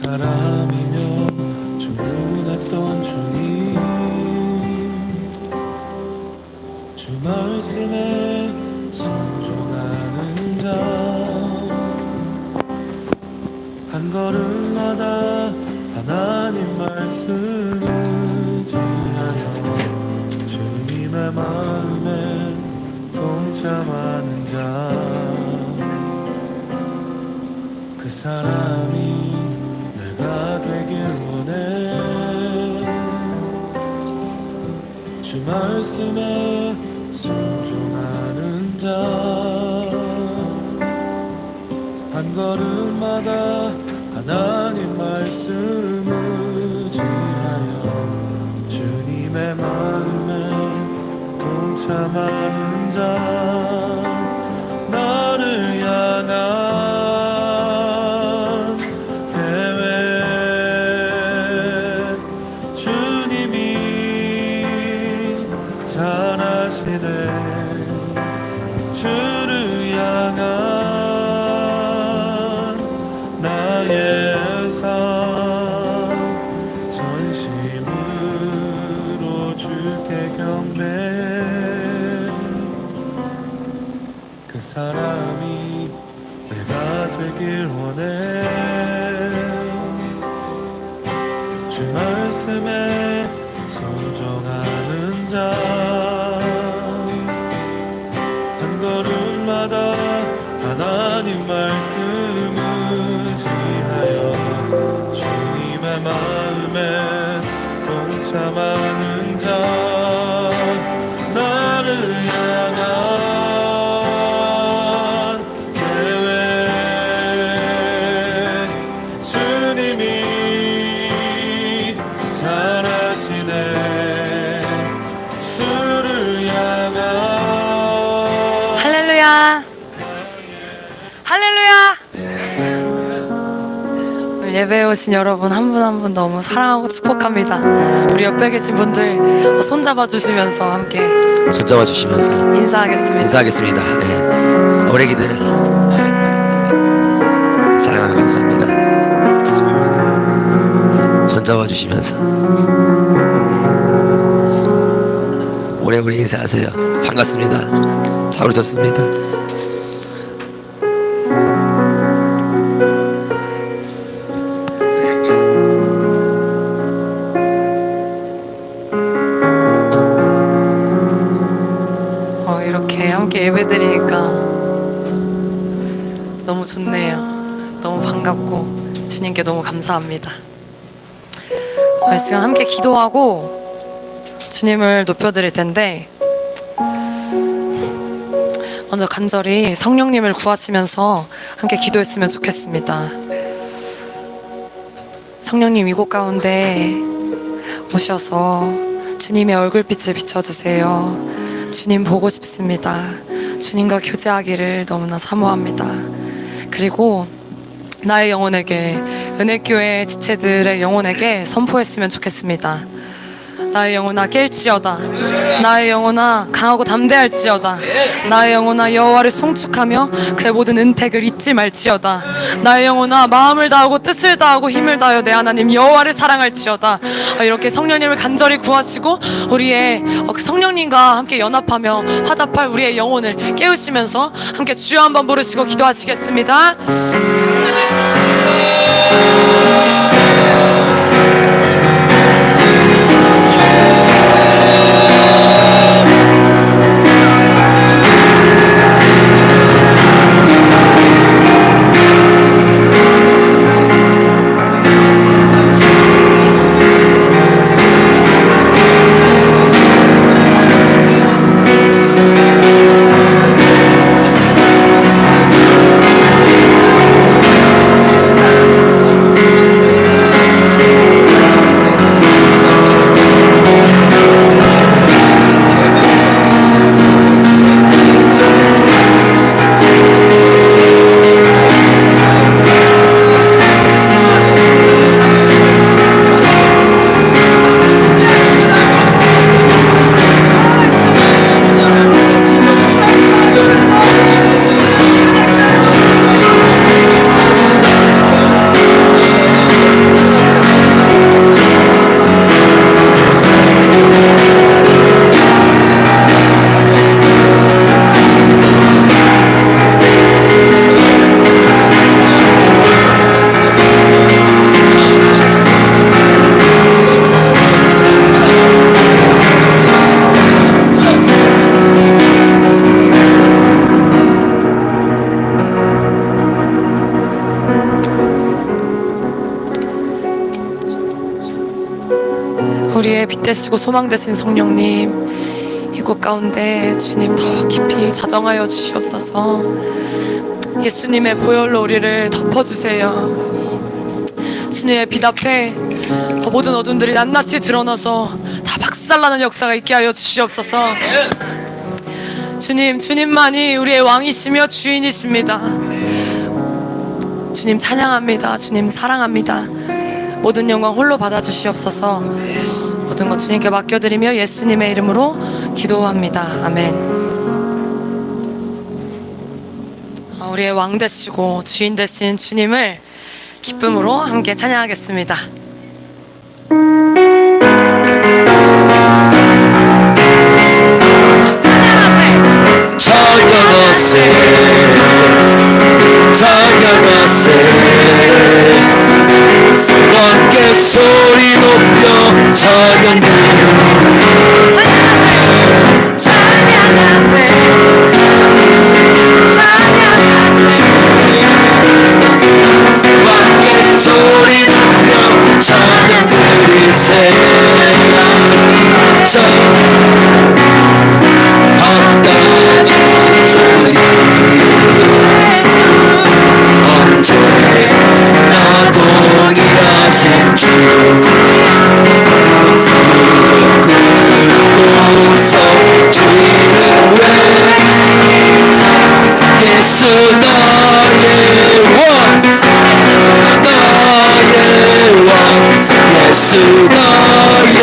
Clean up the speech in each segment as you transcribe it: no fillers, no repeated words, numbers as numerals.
사람이며 충분했던 주님, 주 말씀에 순종하는 자, 한 걸음마다 하나님 말씀을 지하여 주님의 마음에 동참하는 자, 그 사람이 내가 되길 원해. 주 말씀에 순종하는 자, 한 걸음마다 하나님 말씀을 지하여 주님의 마음에 동참하는 자, 나를 향한 계획 주님이 잘 아시네. 주를 향한 나의 삶 전심으로 주께 경배. 그 사람이 내가 되길 원해. 주 말씀에 순종하는 자, 한 걸음마다 하나님 말씀을 지하여 주님의 마음에 동참하는 자, 나를 향한 계획 주님이 잘 아시네. 주를 향한. 할렐루야, 할렐루야. 오늘 예배에 오신 여러분 한 분 한 분 너무 사랑하고 축복합니다. 우리 옆에 계신 분들 손잡아 주시면서 함께 손잡아 주시면서 인사하겠습니다. 네. 어레기들 사랑하며 감사합니다. 손잡아 주시면서 오래오래 인사하세요. 반갑습니다. 잘 오셨습니다. 이렇게 함께 예배드리니까 너무 좋네요. 너무 반갑고 주님께 너무 감사합니다. 이 시간 함께 기도하고 주님을 높여드릴 텐데, 먼저 간절히 성령님을 구하시면서 함께 기도했으면 좋겠습니다. 성령님 이곳 가운데 오셔서 주님의 얼굴빛을 비춰주세요. 주님 보고 싶습니다. 주님과 교제하기를 너무나 사모합니다. 그리고 나의 영혼에게, 은혜교회 지체들의 영혼에게 선포했으면 좋겠습니다. 나의 영혼아 깰지어다. 나의 영혼아 강하고 담대할지어다. 나의 영혼아 여호와를 송축하며 그의 모든 은택을 잊지 말지어다. 나의 영혼아 마음을 다하고 뜻을 다하고 힘을 다하여 내 하나님 여호와를 사랑할지어다. 이렇게 성령님을 간절히 구하시고 우리의 성령님과 함께 연합하며 화답할 우리의 영혼을 깨우시면서 함께 주여 한번 부르시고 기도하시겠습니다. 우리의 빛 되시고 소망 되신 성령님, 이곳 가운데 주님 더 깊이 자정하여 주시옵소서. 예수님의 보혈로 우리를 덮어주세요. 주님의 빛 앞에 모든 어둠들이 낱낱이 드러나서 다 박살나는 역사가 있게 하여 주시옵소서. 주님, 주님만이 우리의 왕이시며 주인이십니다. 주님 찬양합니다. 주님 사랑합니다. 모든 영광 홀로 받아주시옵소서. 모든 것 주님께 맡겨드리며 예수님의 이름으로 기도합니다. 아멘. 우리의 왕 되시고 주인 되신 주님을 기쁨으로 함께 찬양하겠습니다. 찬양하세 찬양하세 함께 소리 높여 찬양해 찬양하세 함께 소리 높여 찬양 드리세 언제나 동일하신 주 긁고서 주이는 왜 예수 나의 왕 나의 왕 예수 나의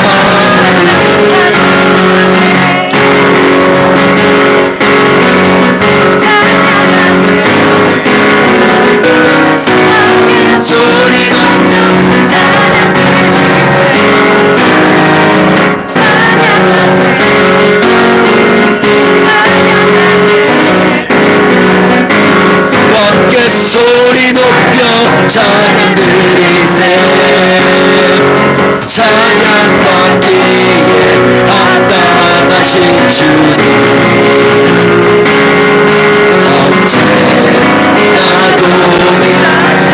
왕 소리 함께 소리 높여 찬양 드리세 찬양 받기에 합당하신 주님 언제나 동일하신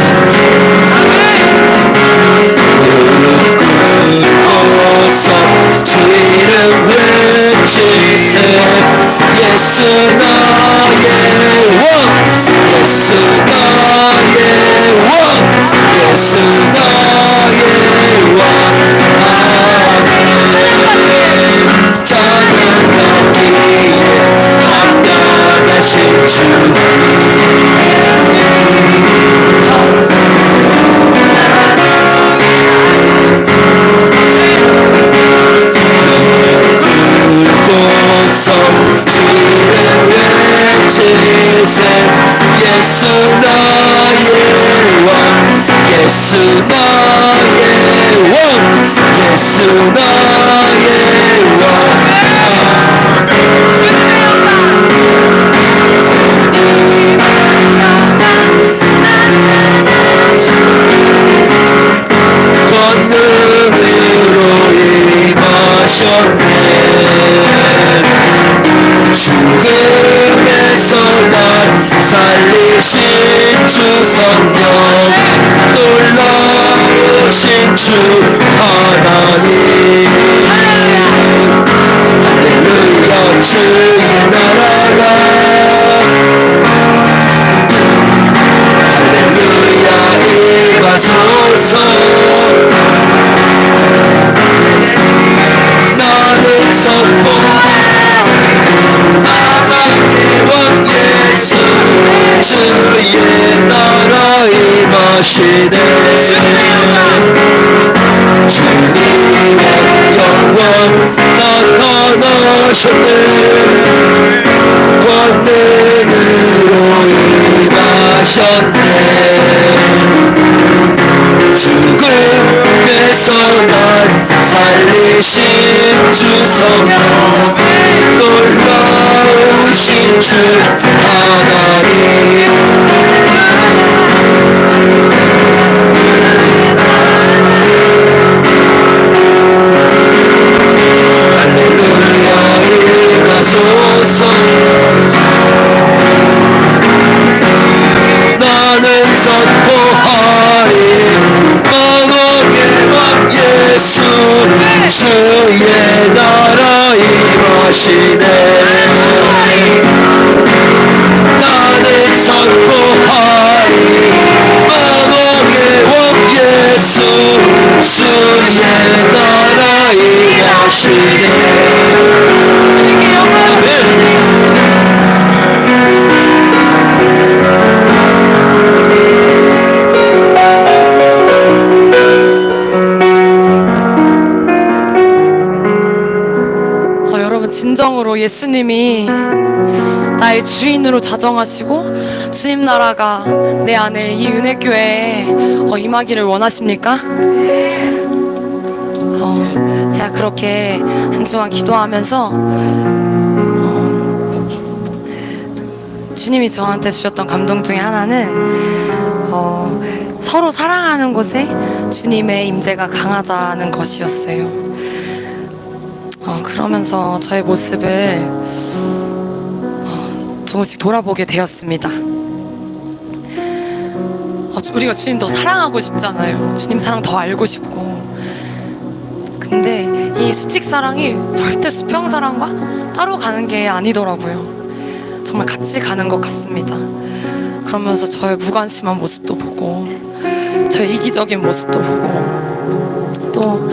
무릎 꿇어서 주 이름 외치세 예수 나의 왕 예수 나의 왕 예수 나의 왕 아멘 찬양 받기에 합당하신 주 긁고서 주를 외치세 예수 나의 왕 예수 나의 왕 예수 나의 왕 권능으로 임하셨네 죽음에서 날 살리신 주 성령 놀라우신 주 하나님 할렐루야 주의 나라가 할렐루야 임하소서 나는 선포 나라의 왕 예수 주의 나라 임하시네 주님의 영광 나타나셨네 권능으로 임하셨네 죽음에서 날 살리신 주 성령 놀라우신 주 하나님 할렐루야 임하소서 나는 선포하리 만왕의 왕 마지막으로 예수님이 나의 주인으로 자정하시고 주님 나라가 내 안에 이 은혜교회에 임하기를 원하십니까? 제가 그렇게 한 주간 기도하면서 주님이 저한테 주셨던 감동 중에 하나는 서로 사랑하는 곳에 주님의 임재가 강하다는 것이었어요. 그러면서 저의 모습을 조금씩 돌아보게 되었습니다. 우리가 주님 더 사랑하고 싶잖아요. 주님 사랑 더 알고 싶고. 근데 이 수직 사랑이 절대 수평 사랑과 따로 가는 게 아니더라고요. 정말 같이 가는 것 같습니다. 그러면서 저의 무관심한 모습도 보고, 저의 이기적인 모습도 보고, 또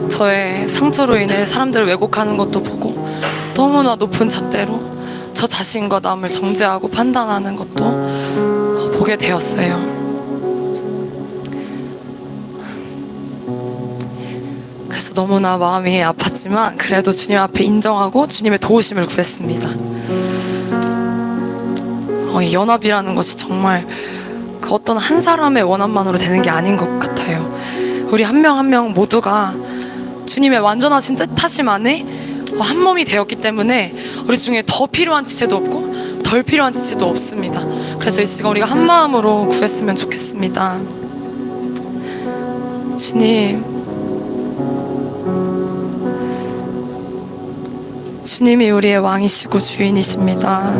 저의 상처로 인해 사람들을 왜곡하는 것도 보고, 너무나 높은 잣대로 저 자신과 남을 정죄하고 판단하는 것도 보게 되었어요. 그래서 너무나 마음이 아팠지만 그래도 주님 앞에 인정하고 주님의 도우심을 구했습니다. 이 연합이라는 것이 정말 그 어떤 한 사람의 원함만으로 되는 게 아닌 것 같아요. 우리 한 명 한 명 모두가 주님의 완전하신 뜻하심 안에 한 몸이 되었기 때문에 우리 중에 더 필요한 지체도 없고 덜 필요한 지체도 없습니다. 그래서 이 시간 우리가 한 마음으로 구했으면 좋겠습니다. 주님이 우리의 왕이시고 주인이십니다.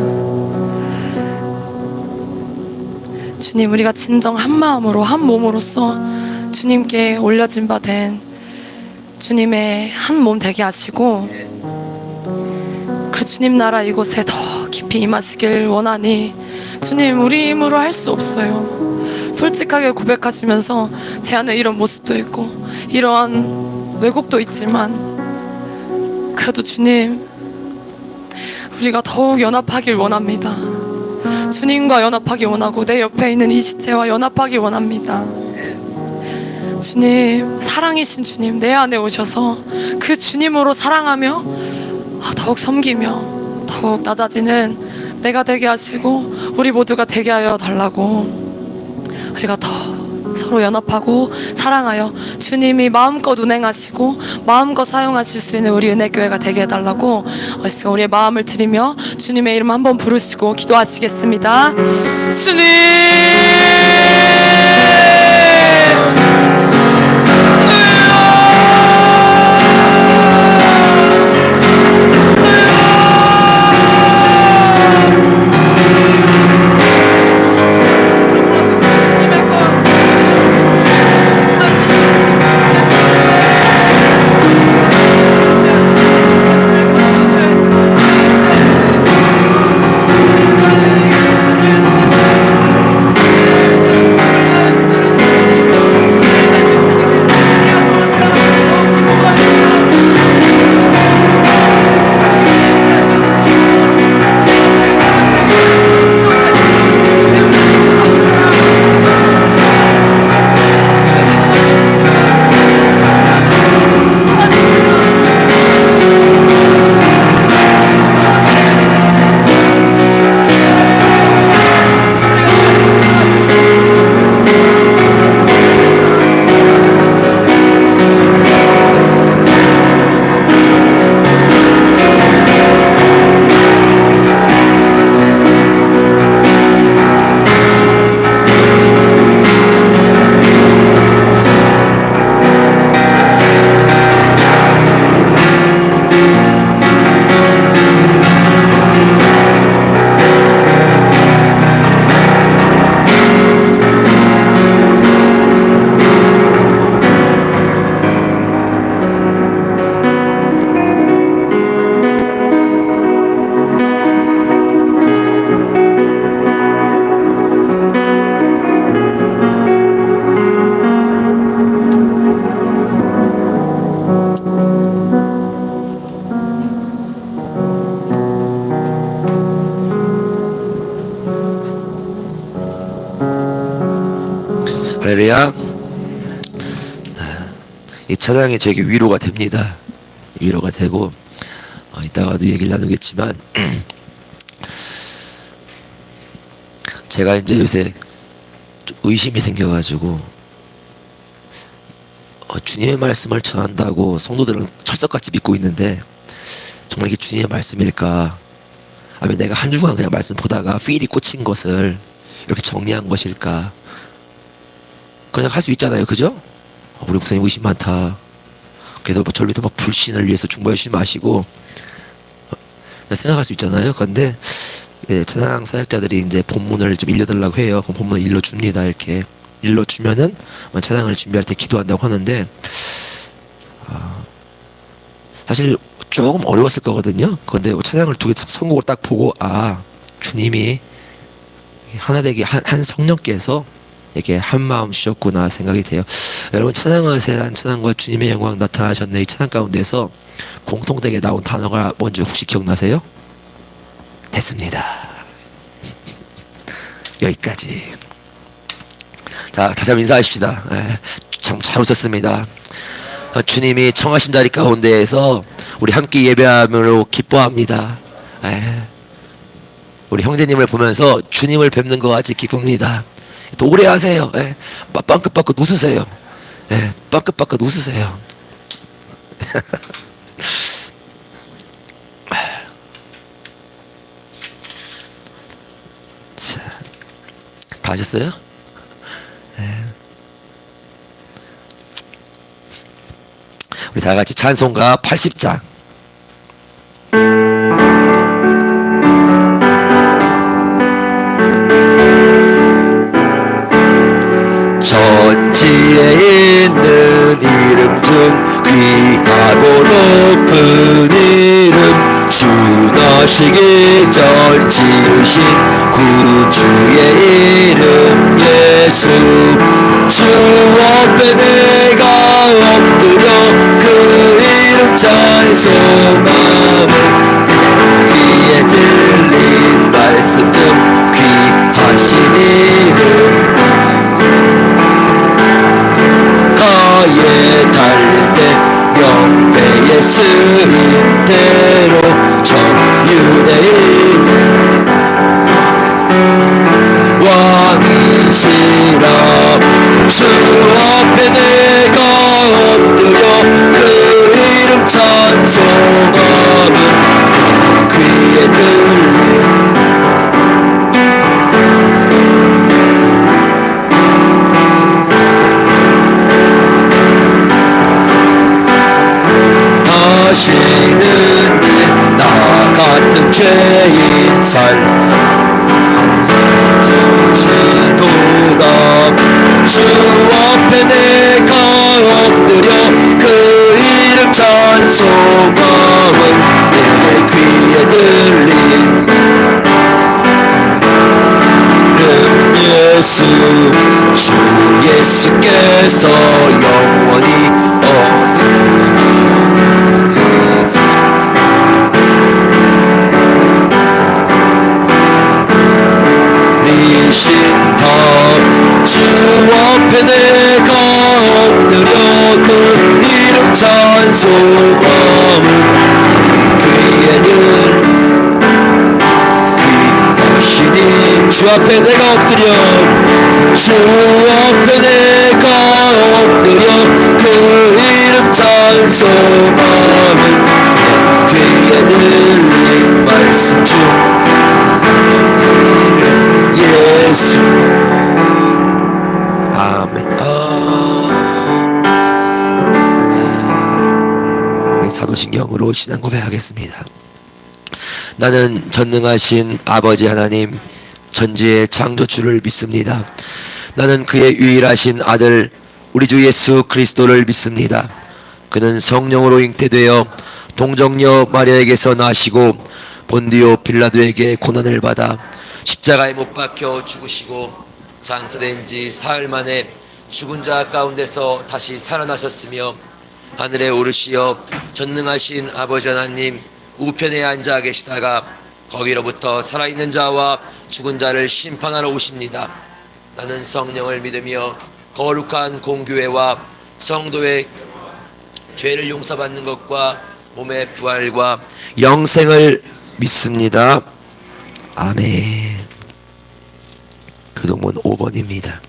주님, 우리가 진정 한 마음으로 한 몸으로서 주님께 올려진 바 된 주님의 한 몸 되게 하시고, 그 주님 나라 이곳에 더 깊이 임하시길 원하니, 주님, 우리 힘으로 할 수 없어요. 솔직하게 고백하시면서 제 안에 이런 모습도 있고 이러한 왜곡도 있지만, 그래도 주님, 우리가 더욱 연합하길 원합니다. 주님과 연합하기 원하고 내 옆에 있는 이 시체와 연합하기 원합니다. 주님, 사랑이신 주님, 내 안에 오셔서 그 주님으로 사랑하며 더욱 섬기며 더욱 낮아지는 내가 되게 하시고 우리 모두가 되게 하여 달라고, 우리가 더 서로 연합하고 사랑하여 주님이 마음껏 운행하시고 마음껏 사용하실 수 있는 우리 은혜교회가 되게 해달라고 우리의 마음을 드리며 주님의 이름 한번 부르시고 기도하시겠습니다. 주님, 할렐루야. 이 찬양이 저에게 위로가 됩니다. 위로가 되고 이따가도 얘기를 나누겠지만 제가 이제 요새 좀 의심이 생겨가지고 주님의 말씀을 전한다고 성도들은 철석같이 믿고 있는데 정말 이게 주님의 말씀일까? 아니면 내가 한 주간 그냥 말씀 보다가 필이 꽂힌 것을 이렇게 정리한 것일까? 그냥 할 수 있잖아요, 그죠? 우리 목사님 의심 많다. 그래서 뭐 절로 막 불신을 위해서 중보하시지 마시고 생각할 수 있잖아요. 그런데 찬양 사역자들이 이제 본문을 좀 일러달라고 해요. 그럼 본문을 일러줍니다. 이렇게 일러주면은 찬양을 준비할 때 기도한다고 하는데 사실 조금 어려웠을 거거든요. 그런데 찬양을 두 개 선곡을 딱 보고 주님이 하나 되게 한 성령께서 이렇게 한 마음 주셨구나 생각이 돼요. 여러분 찬양하세요라는 찬양과 주님의 영광 나타나셨네 이 찬양 가운데서 공통되게 나온 단어가 뭔지 혹시 기억나세요? 됐습니다. 여기까지. 자, 다시 한번 인사하십시다. 참 잘 오셨습니다. 주님이 청하신 자리 가운데에서 우리 함께 예배함으로 기뻐합니다. 우리 형제님을 보면서 주님을 뵙는 것 같이 기쁩니다. 또 오래 하세요. 빵긋빵긋 웃으세요. 빵긋빵긋 웃으세요. 자, 다 하셨어요? 우리 다 같이 찬송가 80장. 천지에 있는 이름 중 귀하고 높은 이름 주 나시기 전 지으신 구주의 이름 예수 주 앞에 내가 엎드려 그 이름 찬송하면 귀에 들린 말씀 중 귀하신 이름 가에 달릴 때 명배에 쓰인 대로 전유대인 왕이시라 주 앞에 내가 엎드려 그 이름 찬송하면 귀에 들린 하시는데 나 같은 죄인 살주시도다 주 앞에 내가 엎드려 그 이름 찬송하면 내 귀에 들린 이름 예수 주 예수께서 영원히 신다 주 앞에 내가 엎드려 그 이름 찬송하면 귀에는 귀하시니 주 앞에 내가 엎드려 주 앞에 내가 엎드려 그 이름 찬송하면 귀에 들린 말씀 중 예수 아멘. 우리 사도신경으로 신앙 고백하겠습니다. 나는 전능하신 아버지 하나님 전지의 창조주를 믿습니다. 나는 그의 유일하신 아들 우리 주 예수 그리스도를 믿습니다. 그는 성령으로 잉태되어 동정녀 마리아에게서 나시고 본디오 빌라도에게 고난을 받아 십자가에 못 박혀 죽으시고 장사된 지 사흘 만에 죽은 자 가운데서 다시 살아나셨으며 하늘에 오르시어 전능하신 아버지 하나님 우편에 앉아 계시다가 거기로부터 살아있는 자와 죽은 자를 심판하러 오십니다. 나는 성령을 믿으며 거룩한 공교회와 성도의 죄를 용서받는 것과 몸의 부활과 영생을 믿습니다. 아멘. 교동문 5번입니다.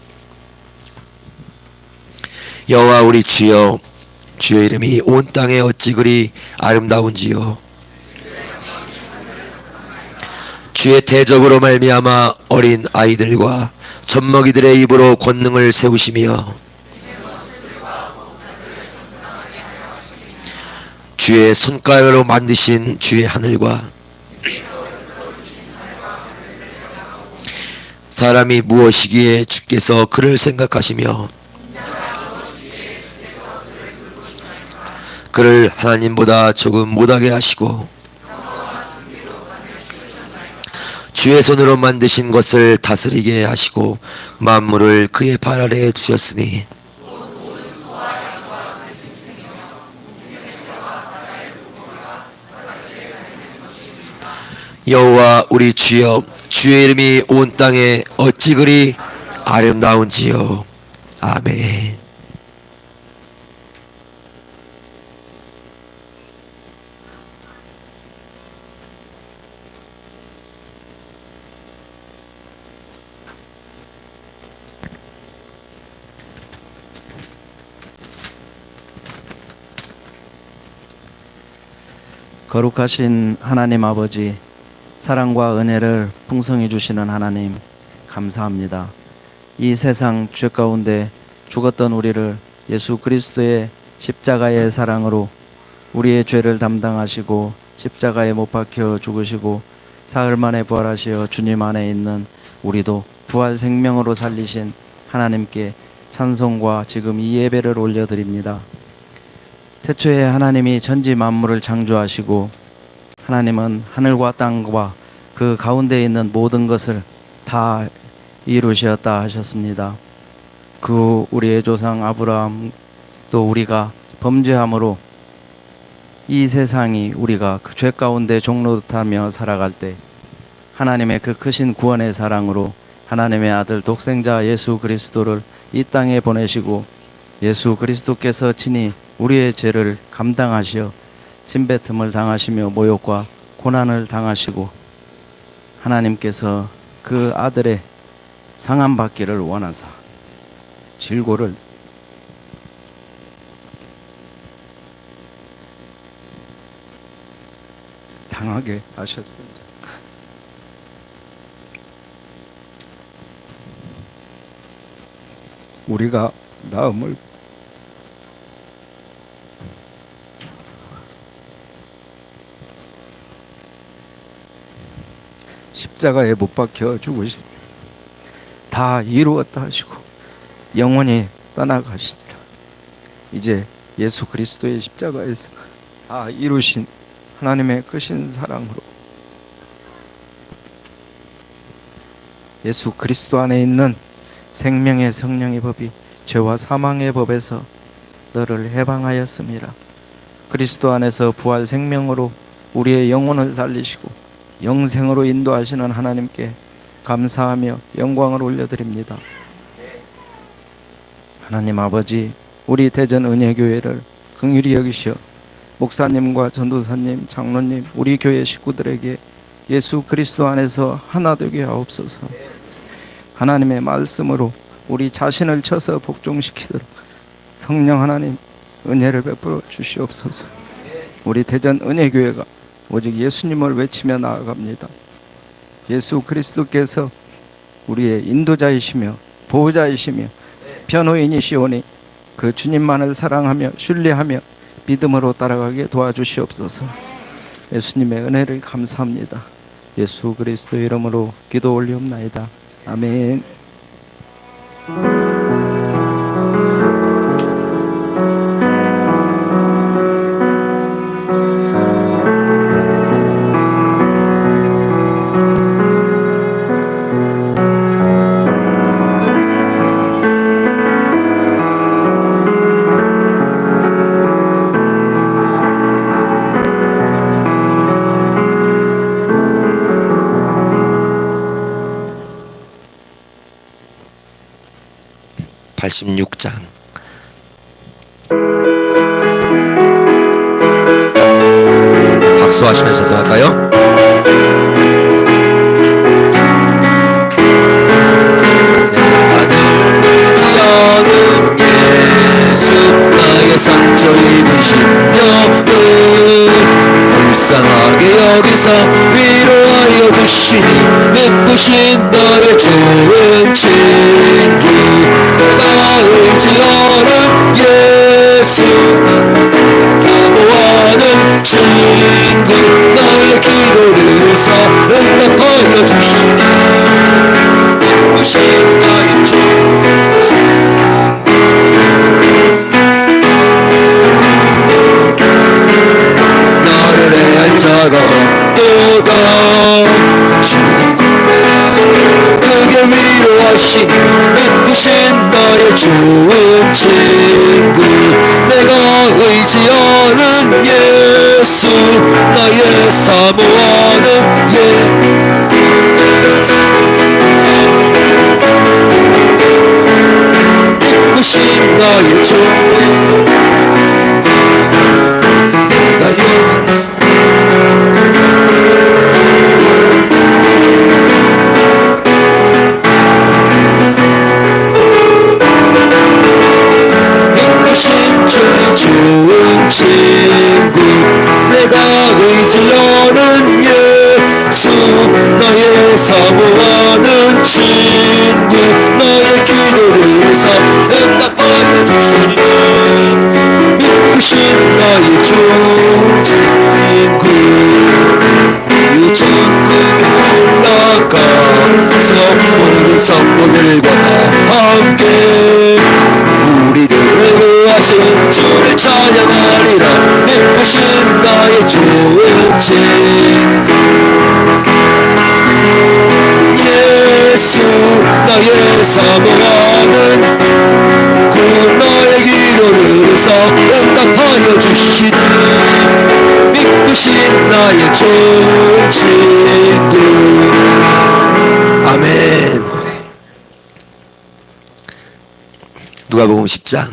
여호와 우리 주여, 주의 이름이 온 땅에 어찌 그리 아름다운지요. 주의 대적으로 말미암아 어린 아이들과 젖먹이들의 입으로 권능을 세우시며 주의 손가락으로 만드신 주의 하늘과 사람이 무엇이기에 주께서 그를 생각하시며 그를 하나님보다 조금 못하게 하시고 주의 손으로 만드신 것을 다스리게 하시고 만물을 그의 발 아래에 두셨으니 여호와 우리 주여, 주의 이름이 온 땅에 어찌 그리 아름다운지요. 아멘. 거룩하신 하나님 아버지, 사랑과 은혜를 풍성히 주시는 하나님, 감사합니다. 이 세상 죄 가운데 죽었던 우리를 예수 그리스도의 십자가의 사랑으로 우리의 죄를 담당하시고 십자가에 못 박혀 죽으시고 사흘 만에 부활하시어 주님 안에 있는 우리도 부활 생명으로 살리신 하나님께 찬송과 지금 이 예배를 올려드립니다. 태초에 하나님이 천지 만물을 창조하시고 하나님은 하늘과 땅과 그 가운데 있는 모든 것을 다 이루셨다 하셨습니다. 그 우리의 조상 아브라함 또 우리가 범죄함으로 이 세상이 우리가 그 죄 가운데 종노릇하며 살아갈 때 하나님의 그 크신 구원의 사랑으로 하나님의 아들 독생자 예수 그리스도를 이 땅에 보내시고 예수 그리스도께서 친히 우리의 죄를 감당하시어 침뱉음을 당하시며 모욕과 고난을 당하시고 하나님께서 그 아들의 상함 받기를 원하사 질고를 당하게 하셨습니다. 우리가 나음을 십자가에 못 박혀 죽으신 다 이루었다 하시고 영원히 떠나가시니라. 이제 예수 그리스도의 십자가에서 다 이루신 하나님의 크신 사랑으로 예수 그리스도 안에 있는 생명의 성령의 법이 죄와 사망의 법에서 너를 해방하였습니다. 그리스도 안에서 부활 생명으로 우리의 영혼을 살리시고 영생으로 인도하시는 하나님께 감사하며 영광을 올려드립니다. 하나님 아버지, 우리 대전 은혜교회를 긍휼히 여기시어 목사님과 전도사님, 장로님, 우리 교회 식구들에게 예수 그리스도 안에서 하나 되게 하옵소서. 하나님의 말씀으로 우리 자신을 쳐서 복종시키도록 성령 하나님 은혜를 베풀어 주시옵소서. 우리 대전 은혜교회가 오직 예수님을 외치며 나아갑니다. 예수 그리스도께서 우리의 인도자이시며 보호자이시며 변호인이시오니 그 주님만을 사랑하며 신뢰하며 믿음으로 따라가게 도와주시옵소서. 예수님의 은혜를 감사합니다. 예수 그리스도 이름으로 기도 올리옵나이다. 아멘. 박수하시면서 찬송할까요? 나의 상처 입은 심령을 불쌍하게 여기서 위로하여 주시니 예쁘신 나의 좋은 친구 내가 의지하는 예수 사모하는 친구 나의 기도를 응답하여 주시니 예쁘신 나의 좋은 친구 나를 해할 자가 없도다 주님 그게 위로하시니 예쁘신 나의 좋은 친구 내가 의지하는 예수 나의 사모하는 예쁘신 나의 좋은 내가 예쁘신 제일 좋은 친구 내가 의지하는 예수 나의 사모하는 친구 나의 기도를 응답하여 주시니 예쁘신 나의 좋은 친구 이 천국에 올라가서 모든 성도들과 다 함께 우리들을 구하신 주를 찬양하리라 예쁘신 나의 좋은 친구 예수 나의 사모하는 그 나의 기도를 응답하여 주시니 예쁘신 나의 좋은 친구 아멘. 누가복음 10장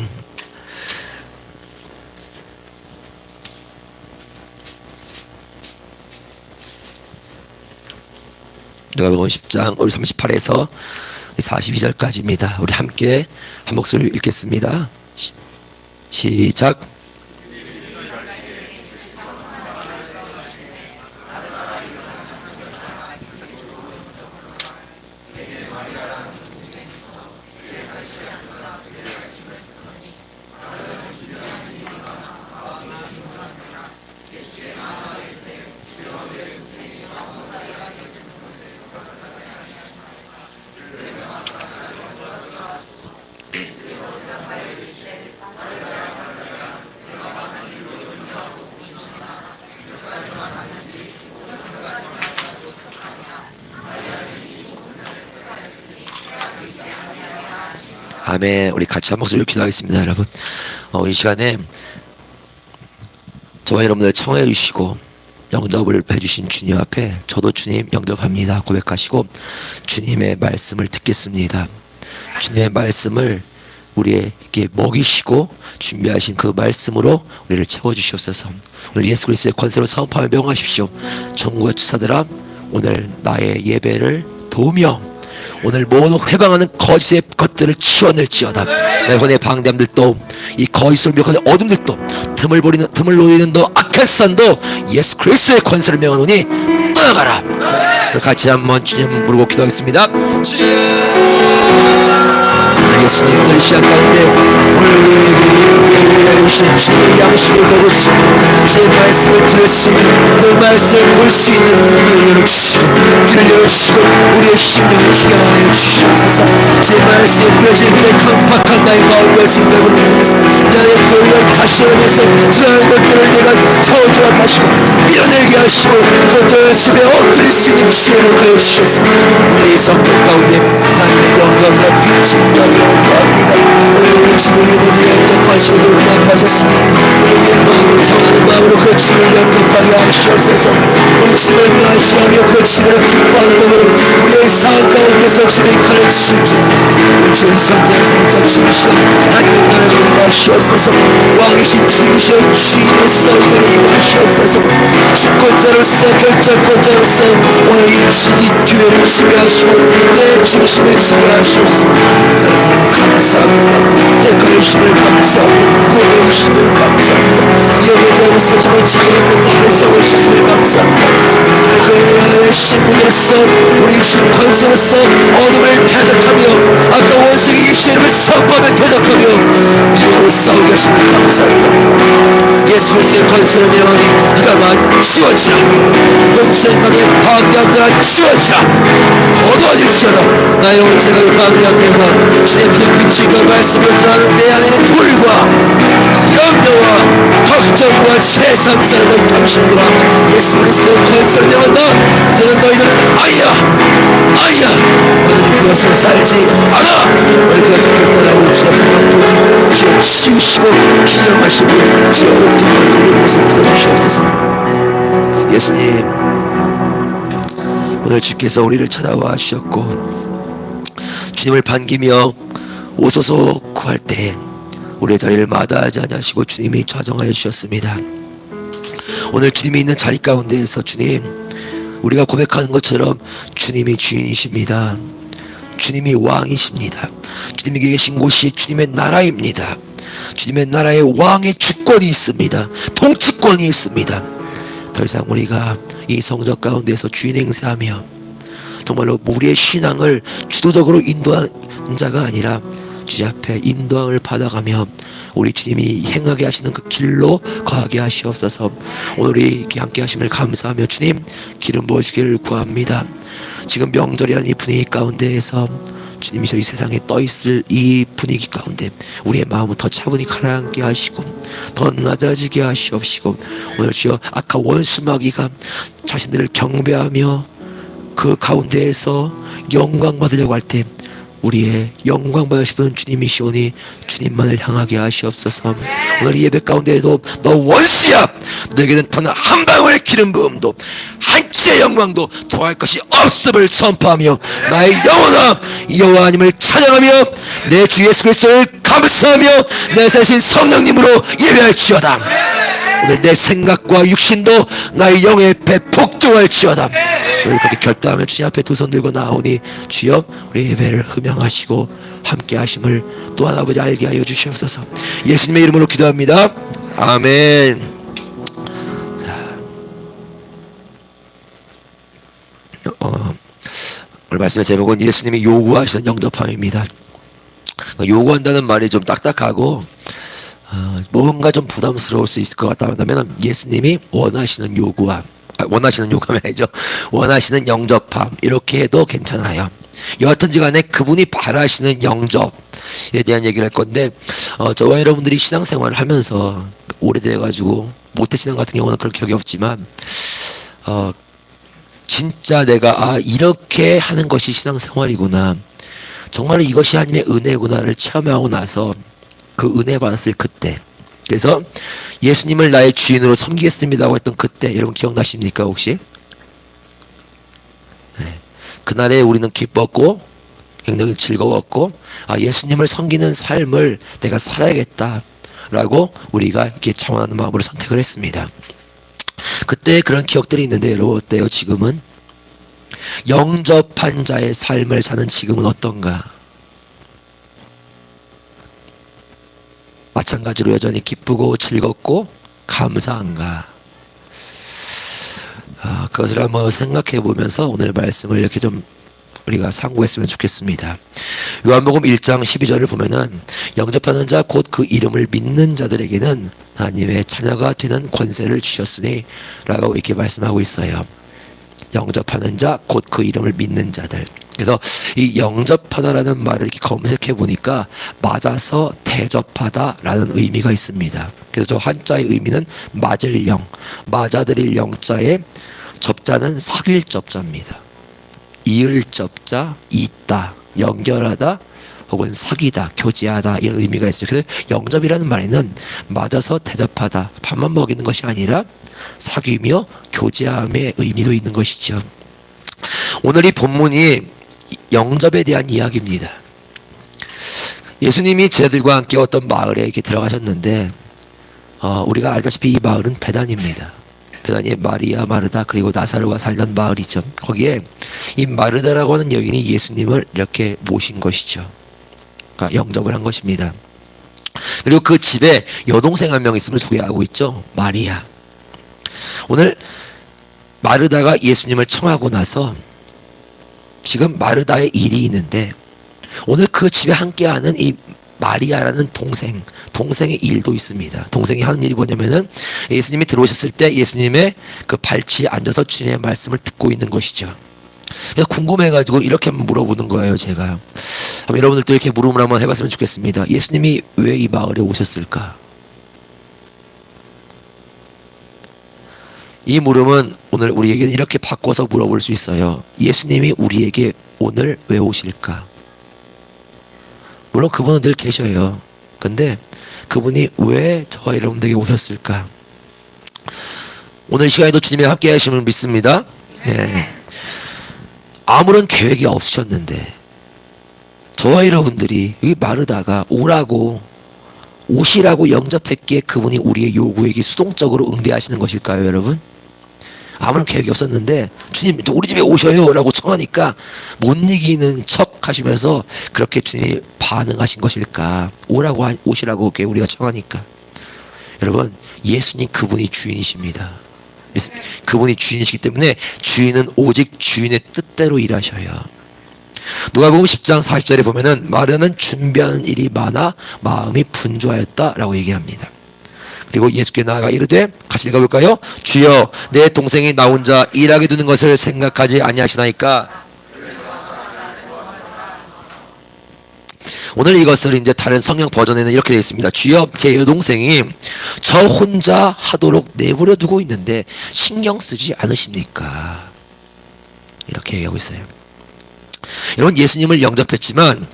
누가복음 10장 우리 38에서 42절까지입니다. 우리 함께 한 목소리 읽겠습니다. 시작. 아멘. 우리 같이 한 목소리로 기도하겠습니다, 여러분. 이 시간에 저와 여러분들 청해 주시고 영접을 해주신 주님 앞에 저도 주님 영접합니다 고백하시고 주님의 말씀을 듣겠습니다. 주님의 말씀을 우리에게 먹이시고 준비하신 그 말씀으로 우리를 채워주시옵소서. 오늘 예수 그리스도의 권세로 사업하며 명하십시오. 전국의 주사들아 오늘 나의 예배를 도우며 오늘 모든 회방하는 거짓의 것들을 치워낼지어다. 내 혼의 방대함들도 이 거짓을 미혹하는 어둠들도 틈을 노리는 너 악한 산도 예수 그리스도의 권세를 명하노니 떠나가라. 같이 한번 주님 부르고 기도하겠습니다. 예수님 오늘 시간 가운데 우리에게 주신 주의 양식을 먹었으니 제 말씀을 들을 수 있는 그 말씀을 볼 수 있는 눈을 주시고 들려주시고 우리의 심령을 기억하여 주시옵소서. 제 말씀에 부여진 그 강팍한 나의 마음과 생각으로 나의 도리를 다시 하면서 주하는 것들을 내가 저주하게 하시고 밀어내게 하시고 그것들을 숲에 엎드릴 수 있는 지혜를 가여 주시옵소서. 우리 성경 가운데 하나님의 영광과 빛이 합니다. 우리 주님이 모두에 응답하시고 응답하셨으니 우리의 마음을 정하는 마음으로 그 주를 영접하게 하시옵소서. 우리 주를 마시하며 그 주를 기뻐하는 마음으로 우리의 삶 가운데서 주의 칼을 치실지 우리 주의 성장에서부터 주시오 하나님의 나라를 하시옵소서. 왕이신 주님이시여 주인으로서 이들을 임하시옵소서. 주권자로서 결정권자로서 오늘 이 교회를 지배하시고 내 중심을 지배하시옵소서. 하나님 감사합니다. 대가의 신을 감사합니다. 고개의 신을 감사합니다. 예배자로서 정말 자유있는 나를 세워주셨음을 감사합니다. 그의 신분으로서 우리 주 권세로서 어둠을 대적하며 아까 원수의 예수 이름을 선포하며 대적하며 믿음으로 싸우게 하심을 감사합니다. 예수 그리스도의 권세를 명하니 그가 주어지라. 권세 나의 방향과 주어지라. 거두어질지어다. 나의 온 생각의 방향과 주의 빛과 말씀을 드러나는 내 안에 돌과 염려와 걱정과 세상 사람의 탐심들아 예수 그리스도의 권세를 명한다. 이제는 너희들은 아이야 너희는 그것을 살지 않아. 너희 그것을 결단하고 주 앞에만 두니 주여 치우시고 기념하시고 주여 옥토만 돌리는 것을 들어주시옵소서. 예수님 오늘 주께서 우리를 찾아와 주셨고 주님을 반기며 오소서 구할 때 우리의 자리를 마다하지 아니하시고 주님이 좌정하여 주셨습니다. 오늘 주님이 있는 자리 가운데에서 주님 우리가 고백하는 것처럼 주님이 주인이십니다. 주님이 왕이십니다. 주님이 계신 곳이 주님의 나라입니다. 주님의 나라에 왕의 주권이 있습니다. 통치권이 있습니다. 더 이상 우리가 이 성적 가운데서 주인 행세하며 정말로 우리의 신앙을 주도적으로 인도한 자가 아니라 주님 앞에 인도함을 받아가며 우리 주님이 행하게 하시는 그 길로 거하게 하시옵소서. 오늘 이렇게 함께 하심을 감사하며 주님 기름 부어주기를 구합니다. 지금 명절이라는 이 분위기 가운데에서 주님이 저희 세상에 떠있을 이 분위기 가운데 우리의 마음을 더 차분히 가라앉게 하시고 더 낮아지게 하시옵시고 오늘 주여 악한 원수마귀가 자신들을 경배하며 그 가운데에서 영광 받으려고 할 때 우리의 영광 받으시는 주님이시오니 주님만을 향하게 하시옵소서. 오늘 이 예배 가운데에도 너 원수야 너에게는 단 한 방울의 기름 부음도 한 치의 영광도 더할 것이 없음을 선포하며 나의 영혼아 여호와 하나님을 찬양하며 내 주 예수 그리스도를 감사하며 내 살신 성령님으로 예배할지어다. 오늘 내 생각과 육신도 나의 영의 배 복종할지어다. 오늘 그렇게 결단하며 주님 앞에 두 손 들고 나오니 주여 우리 예배를 흠양하시고 함께 하심을 또한 아버지 알게 하여 주시옵소서. 예수님의 이름으로 기도합니다. 아멘. 자, 오늘 말씀의 제목은 예수님이 요구하시는 영접함입니다. 요구한다는 말이 좀 딱딱하고 뭔가 좀 부담스러울 수 있을 것 같다면 예수님이 원하시는 요구함, 원하시는 요구함이 아니죠. 원하시는 영접함 이렇게 해도 괜찮아요. 여하튼지 간에 그분이 바라시는 영접에 대한 얘기를 할 건데 저와 여러분들이 신앙생활을 하면서 오래돼가지고 모태신앙 같은 경우는 그럴 기억이 없지만 진짜 내가 이렇게 하는 것이 신앙생활이구나, 정말 이것이 하나님의 은혜구나를 체험하고 나서 그 은혜 받았을 그때, 그래서 예수님을 나의 주인으로 섬기겠습니다고 했던 그때 여러분 기억나십니까 혹시? 네. 그날에 우리는 기뻤고 굉장히 즐거웠고 예수님을 섬기는 삶을 내가 살아야겠다라고 우리가 이렇게 자원하는 마음으로 선택을 했습니다. 그때 그런 기억들이 있는데 여러분 어때요? 지금은 영접한 자의 삶을 사는 지금은 어떤가? 마찬가지로 여전히 기쁘고 즐겁고 감사한가? 그것을 한번 생각해 보면서 오늘 말씀을 이렇게 좀 우리가 상고했으면 좋겠습니다. 요한복음 1장 12절을 보면은 영접하는 자 곧 그 이름을 믿는 자들에게는 하나님의 자녀가 되는 권세를 주셨으니 라고 이렇게 말씀하고 있어요. 영접하는 자 곧 그 이름을 믿는 자들. 그래서 이 영접하다라는 말을 이렇게 검색해 보니까 맞아서 대접하다라는 의미가 있습니다. 그래서 저 한자의 의미는 맞을 영, 맞아들일 영자의 접자는 사귈 접자입니다. 이을 접자, 잇다, 연결하다 혹은 사귀다, 교제하다 이런 의미가 있어요. 그래서 영접이라는 말에는 맞아서 대접하다, 밥만 먹이는 것이 아니라 사귀며 교제함의 의미도 있는 것이죠. 오늘 이 본문이 영접에 대한 이야기입니다. 예수님이 제자들과 함께 어떤 마을에 이렇게 들어가셨는데 우리가 알다시피 이 마을은 베단입니다. 베단이 마리아, 마르다 그리고 나사로가 살던 마을이죠. 거기에 이 마르다라고 하는 여인이 예수님을 이렇게 모신 것이죠. 그러니까 영접을 한 것입니다. 그리고 그 집에 여동생 한 명 있음을 소개하고 있죠. 마리아. 오늘 마르다가 예수님을 청하고 나서 지금 마르다의 일이 있는데 오늘 그 집에 함께하는 이 마리아라는 동생의 일도 있습니다. 동생이 하는 일이 뭐냐면은 예수님이 들어오셨을 때 예수님의 그 발치에 앉아서 주님의 말씀을 듣고 있는 것이죠. 그래서 궁금해가지고 이렇게 한번 물어보는 거예요. 제가 여러분들도 이렇게 물음을 한번 해봤으면 좋겠습니다. 예수님이 왜 이 마을에 오셨을까? 이 물음은 오늘 우리에게 이렇게 바꿔서 물어볼 수 있어요. 예수님이 우리에게 오늘 왜 오실까? 물론 그분은 늘 계셔요. 근데 그분이 왜 저와 여러분들에게 오셨을까? 오늘 시간에도 주님이 함께 하심을 믿습니다. 네. 아무런 계획이 없으셨는데 저와 여러분들이 여기 마르다가 오시라고 영접했기에 그분이 우리의 요구에게 수동적으로 응대하시는 것일까요, 여러분? 아무런 계획이 없었는데 주님 우리 집에 오셔요 라고 청하니까 못 이기는 척 하시면서 그렇게 주님이 반응하신 것일까? 오시라고 우리가 청하니까. 여러분, 예수님 그분이 주인이십니다. 그분이 주인이시기 때문에 주인은 오직 주인의 뜻대로 일하셔요. 누가복음 10장 40절에 보면은 마리아는 준비하는 일이 많아 마음이 분주하였다라고 얘기합니다. 그리고 예수께 나아가 이르되, 같이 읽어볼까요? 주여, 내 동생이 나 혼자 일하게 두는 것을 생각하지 아니하시나이까. 오늘 이것을 이제 다른 성경 버전에는 이렇게 되어 있습니다. 주여, 제 여동생이 저 혼자 하도록 내버려 두고 있는데 신경 쓰지 않으십니까? 이렇게 얘기하고 있어요. 여러분, 예수님을 영접했지만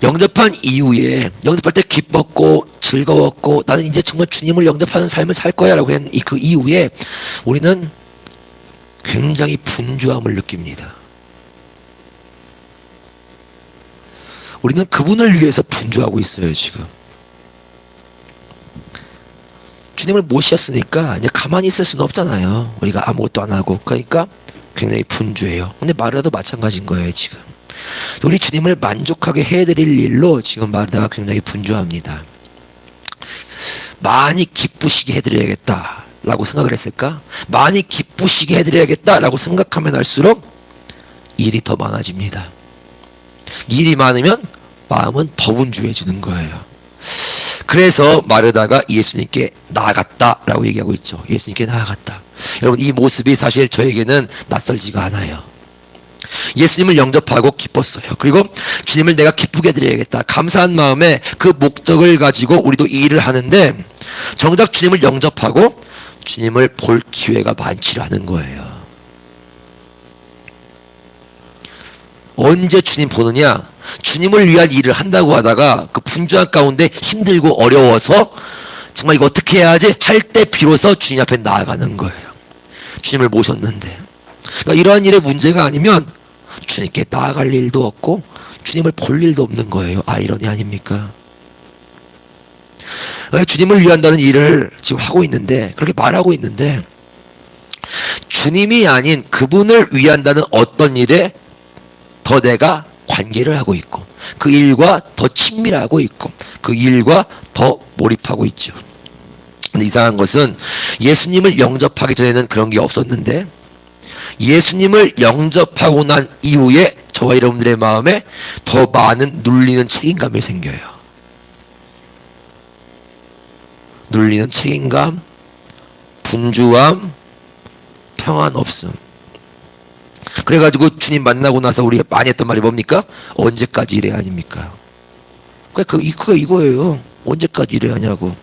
영접한 이후에 영접할 때 기뻤고 즐거웠고 나는 이제 정말 주님을 영접하는 삶을 살 거야 라고 한 그 이후에 우리는 굉장히 분주함을 느낍니다. 우리는 그분을 위해서 분주하고 있어요. 지금 주님을 모셨으니까 이제 가만히 있을 수는 없잖아요. 우리가 아무것도 안 하고. 그러니까 굉장히 분주해요. 근데 마르다도 마찬가지인 거예요. 지금 우리 주님을 만족하게 해드릴 일로 지금 마르다가 굉장히 분주합니다. 많이 기쁘시게 해드려야겠다 라고 생각을 했을까? 많이 기쁘시게 해드려야겠다 라고 생각하면 할수록 일이 더 많아집니다. 일이 많으면 마음은 더 분주해지는 거예요. 그래서 마르다가 예수님께 나아갔다 라고 얘기하고 있죠. 예수님께 나아갔다. 여러분, 이 모습이 사실 저에게는 낯설지가 않아요. 예수님을 영접하고 기뻤어요. 그리고 주님을 내가 기쁘게 해드려야겠다, 감사한 마음에 그 목적을 가지고 우리도 이 일을 하는데 정작 주님을 영접하고 주님을 볼 기회가 많지 않은 거예요. 언제 주님 보느냐? 주님을 위한 일을 한다고 하다가 그 분주한 가운데 힘들고 어려워서 정말 이거 어떻게 해야 하지? 할 때 비로소 주님 앞에 나아가는 거예요. 주님을 모셨는데. 그러니까 이러한 일의 문제가 아니면 주님께 나아갈 일도 없고 주님을 볼 일도 없는 거예요. 아이러니 아닙니까? 주님을 위한다는 일을 지금 하고 있는데, 그렇게 말하고 있는데 주님이 아닌 그분을 위한다는 어떤 일에 더 내가 관계를 하고 있고 그 일과 더 친밀하고 있고 그 일과 더 몰입하고 있죠. 근데 이상한 것은 예수님을 영접하기 전에는 그런 게 없었는데 예수님을 영접하고 난 이후에 저와 여러분들의 마음에 더 많은 눌리는 책임감이 생겨요. 눌리는 책임감, 분주함, 평안 없음. 그래가지고 주님 만나고 나서 우리가 많이 했던 말이 뭡니까? 언제까지 이래야 아닙니까? 그게 이거예요. 언제까지 이래야 하냐고.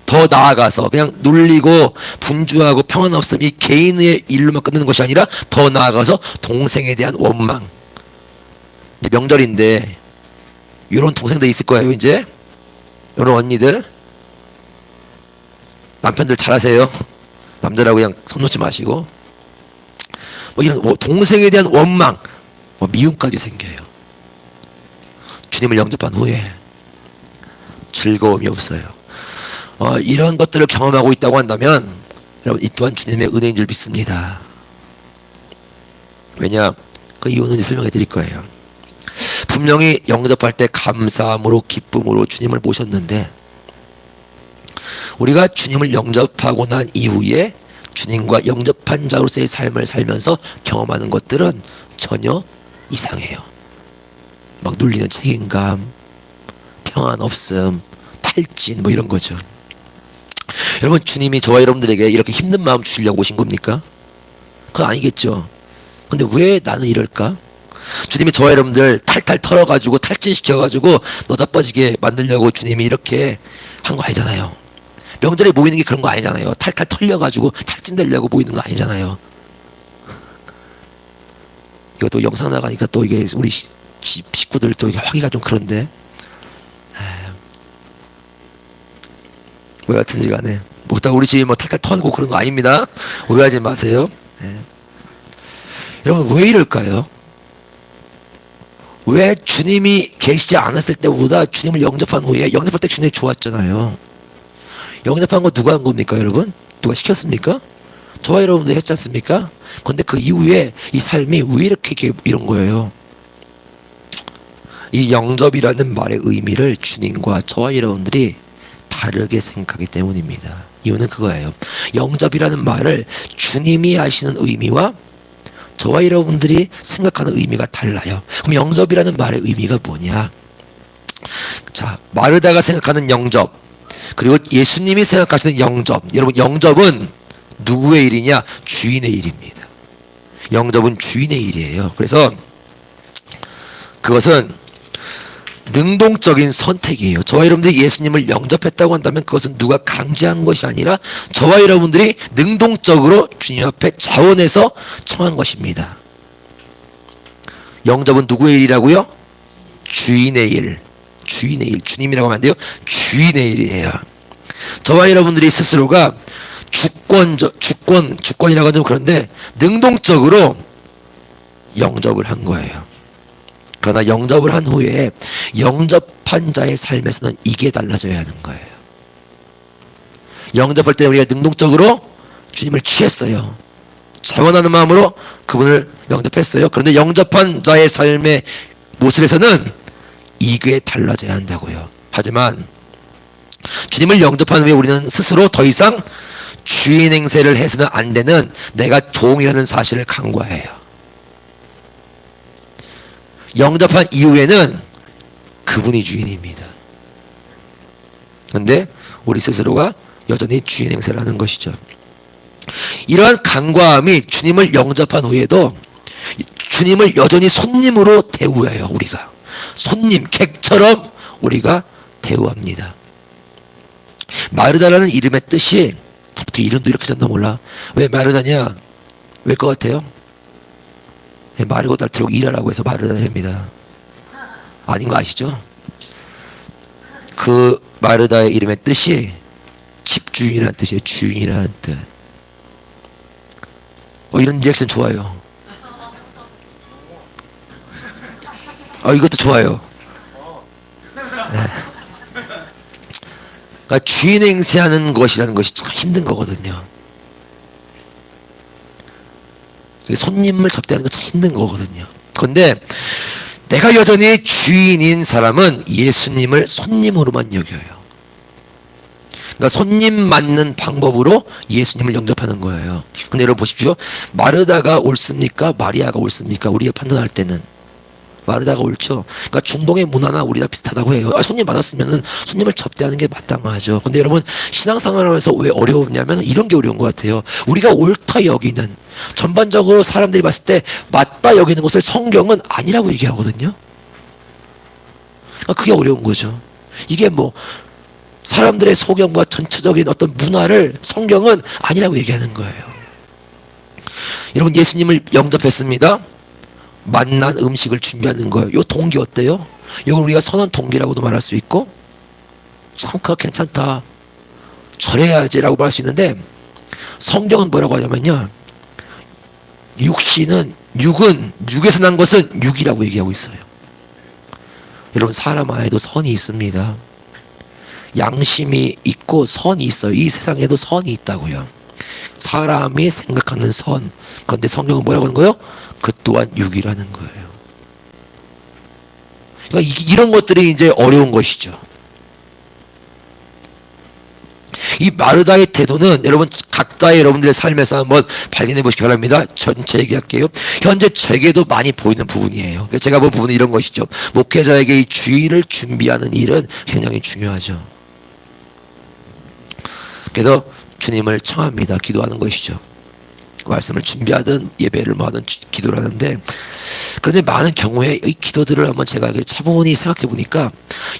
더 나아가서 그냥 눌리고 분주하고 평안 없음, 이 개인의 일로만 끝내는 것이 아니라 더 나아가서 동생에 대한 원망. 이제 명절인데 이런 동생들 있을 거예요. 이제 이런 언니들, 남편들 잘하세요. 남자라고 그냥 손 놓지 마시고 이런 동생에 대한 원망, 미움까지 생겨요. 주님을 영접한 후에 즐거움이 없어요. 이런 것들을 경험하고 있다고 한다면 여러분 이 또한 주님의 은혜인 줄 믿습니다. 왜냐? 그 이유는 설명해 드릴 거예요. 분명히 영접할 때 감사함으로 기쁨으로 주님을 모셨는데 우리가 주님을 영접하고 난 이후에 주님과 영접한 자로서의 삶을 살면서 경험하는 것들은 전혀 이상해요. 막 눌리는 책임감, 평안 없음, 탈진 뭐 이런 거죠. 여러분 주님이 저와 여러분들에게 이렇게 힘든 마음 주시려고 오신 겁니까? 그건 아니겠죠. 근데 왜 나는 이럴까? 주님이 저와 여러분들 탈탈 털어가지고 탈진시켜가지고 너자빠지게 만들려고 주님이 이렇게 한 거 아니잖아요. 명절에 모이는 게 그런 거 아니잖아요. 탈탈 털려가지고 탈진되려고 모이는 거 아니잖아요. 이것도 영상 나가니까 또 이게 우리 식구들 또 하기가 좀 그런데 뭐 같은지 간에 뭐다 우리 집이 뭐 탈탈 털고 그런 거 아닙니다. 오해하지 마세요. 여러분 왜 이럴까요? 왜 주님이 계시지 않았을 때보다 주님을 영접한 후에 영접할 때 굉장히 좋았잖아요. 영접한 거 누가 한 겁니까 여러분? 누가 시켰습니까? 저와 여러분들 했지 않습니까? 그런데 그 이후에 이 삶이 왜 이렇게 이런 거예요? 이 영접이라는 말의 의미를 주님과 저와 여러분들이 다르게 생각하기 때문입니다. 이유는 그거예요. 영접이라는 말을 주님이 하시는 의미와 저와 여러분들이 생각하는 의미가 달라요. 그럼 영접이라는 말의 의미가 뭐냐? 자, 마르다가 생각하는 영접, 그리고 예수님이 생각하시는 영접. 여러분, 영접은 누구의 일이냐? 주인의 일입니다. 영접은 주인의 일이에요. 그래서 그것은 능동적인 선택이에요. 저와 여러분들이 예수님을 영접했다고 한다면 그것은 누가 강제한 것이 아니라 저와 여러분들이 능동적으로 주님 앞에 자원해서 청한 것입니다. 영접은 누구의 일이라고요? 주인의 일. 주인의 일. 주님이라고 하면 안 돼요. 주인의 일이에요. 저와 여러분들이 스스로가 주권이라고 하면 좀 그런데 능동적으로 영접을 한 거예요. 그러나 영접을 한 후에 영접한 자의 삶에서는 이게 달라져야 하는 거예요. 영접할 때 우리가 능동적으로 주님을 취했어요. 자원하는 마음으로 그분을 영접했어요. 그런데 영접한 자의 삶의 모습에서는 이게 달라져야 한다고요. 하지만 주님을 영접한 후에 우리는 스스로 더 이상 주인 행세를 해서는 안 되는 내가 종이라는 사실을 간과해요. 영접한 이후에는 그분이 주인입니다. 그런데 우리 스스로가 여전히 주인 행세를 하는 것이죠. 이러한 간과함이 주님을 영접한 후에도 주님을 여전히 손님으로 대우해요. 우리가 손님, 객처럼 우리가 대우합니다. 마르다라는 이름의 뜻이 어떻게 이름도 이렇게 졌나 몰라. 왜 마르다냐? 왜 것 같아요? 마르고 닳도록 일하라고 해서 마르다입니다. 아닌 거 아시죠? 그 마르다의 이름의 뜻이 집주인이라는 뜻이에요. 주인이라는 뜻. 이런 리액션 좋아요. 이것도 좋아요. 네. 그러니까 주인 행세하는 것이라는 것이 참 힘든 거거든요. 손님을 접대하는 건 참 힘든 거거든요. 그런데 내가 여전히 주인인 사람은 예수님을 손님으로만 여겨요. 그러니까 손님 맞는 방법으로 예수님을 영접하는 거예요. 근데 여러분 보십시오. 마르다가 옳습니까? 마리아가 옳습니까? 우리가 판단할 때는 마르다가 옳죠. 그러니까 중동의 문화나 우리랑 비슷하다고 해요. 손님 받았으면 손님을 접대하는 게 마땅하죠. 근데 여러분 신앙생활하면서 왜 어려웠냐면 이런 게 어려운 것 같아요. 우리가 옳다 여기는 전반적으로 사람들이 봤을 때 맞다 여기는 것을 성경은 아니라고 얘기하거든요. 그러니까 그게 어려운 거죠. 이게 뭐 사람들의 소견과 전체적인 어떤 문화를 성경은 아니라고 얘기하는 거예요. 여러분 예수님을 영접했습니다. 맛난 음식을 준비하는 거예요. 이 동기 어때요? 이걸 우리가 선한 동기라고도 말할 수 있고 성과가 괜찮다 절해야지라고 말할 수 있는데 성경은 뭐라고 하냐면요, 육은 육에서 난 것은 육이라고 얘기하고 있어요. 여러분, 사람 안에도 선이 있습니다. 양심이 있고 선이 있어요. 이 세상에도 선이 있다고요. 사람이 생각하는 선. 그런데 성경은 뭐라고 하는 거예요? 그 또한 육이라는 거예요. 그러니까 이런 것들이 이제 어려운 것이죠. 이 마르다의 태도는 여러분 각자의 여러분들의 삶에서 한번 발견해 보시기 바랍니다. 전체 얘기할게요. 현재 제게도 많이 보이는 부분이에요. 제가 본 부분은 이런 것이죠. 목회자에게 이 주의를 준비하는 일은 굉장히 중요하죠. 그래서 주님을 청합니다. 기도하는 것이죠. 말씀을 준비하든 예배를 하든 기도를 하는데, 그런데 많은 경우에 이 기도들을 한번 제가 차분히 생각해 보니까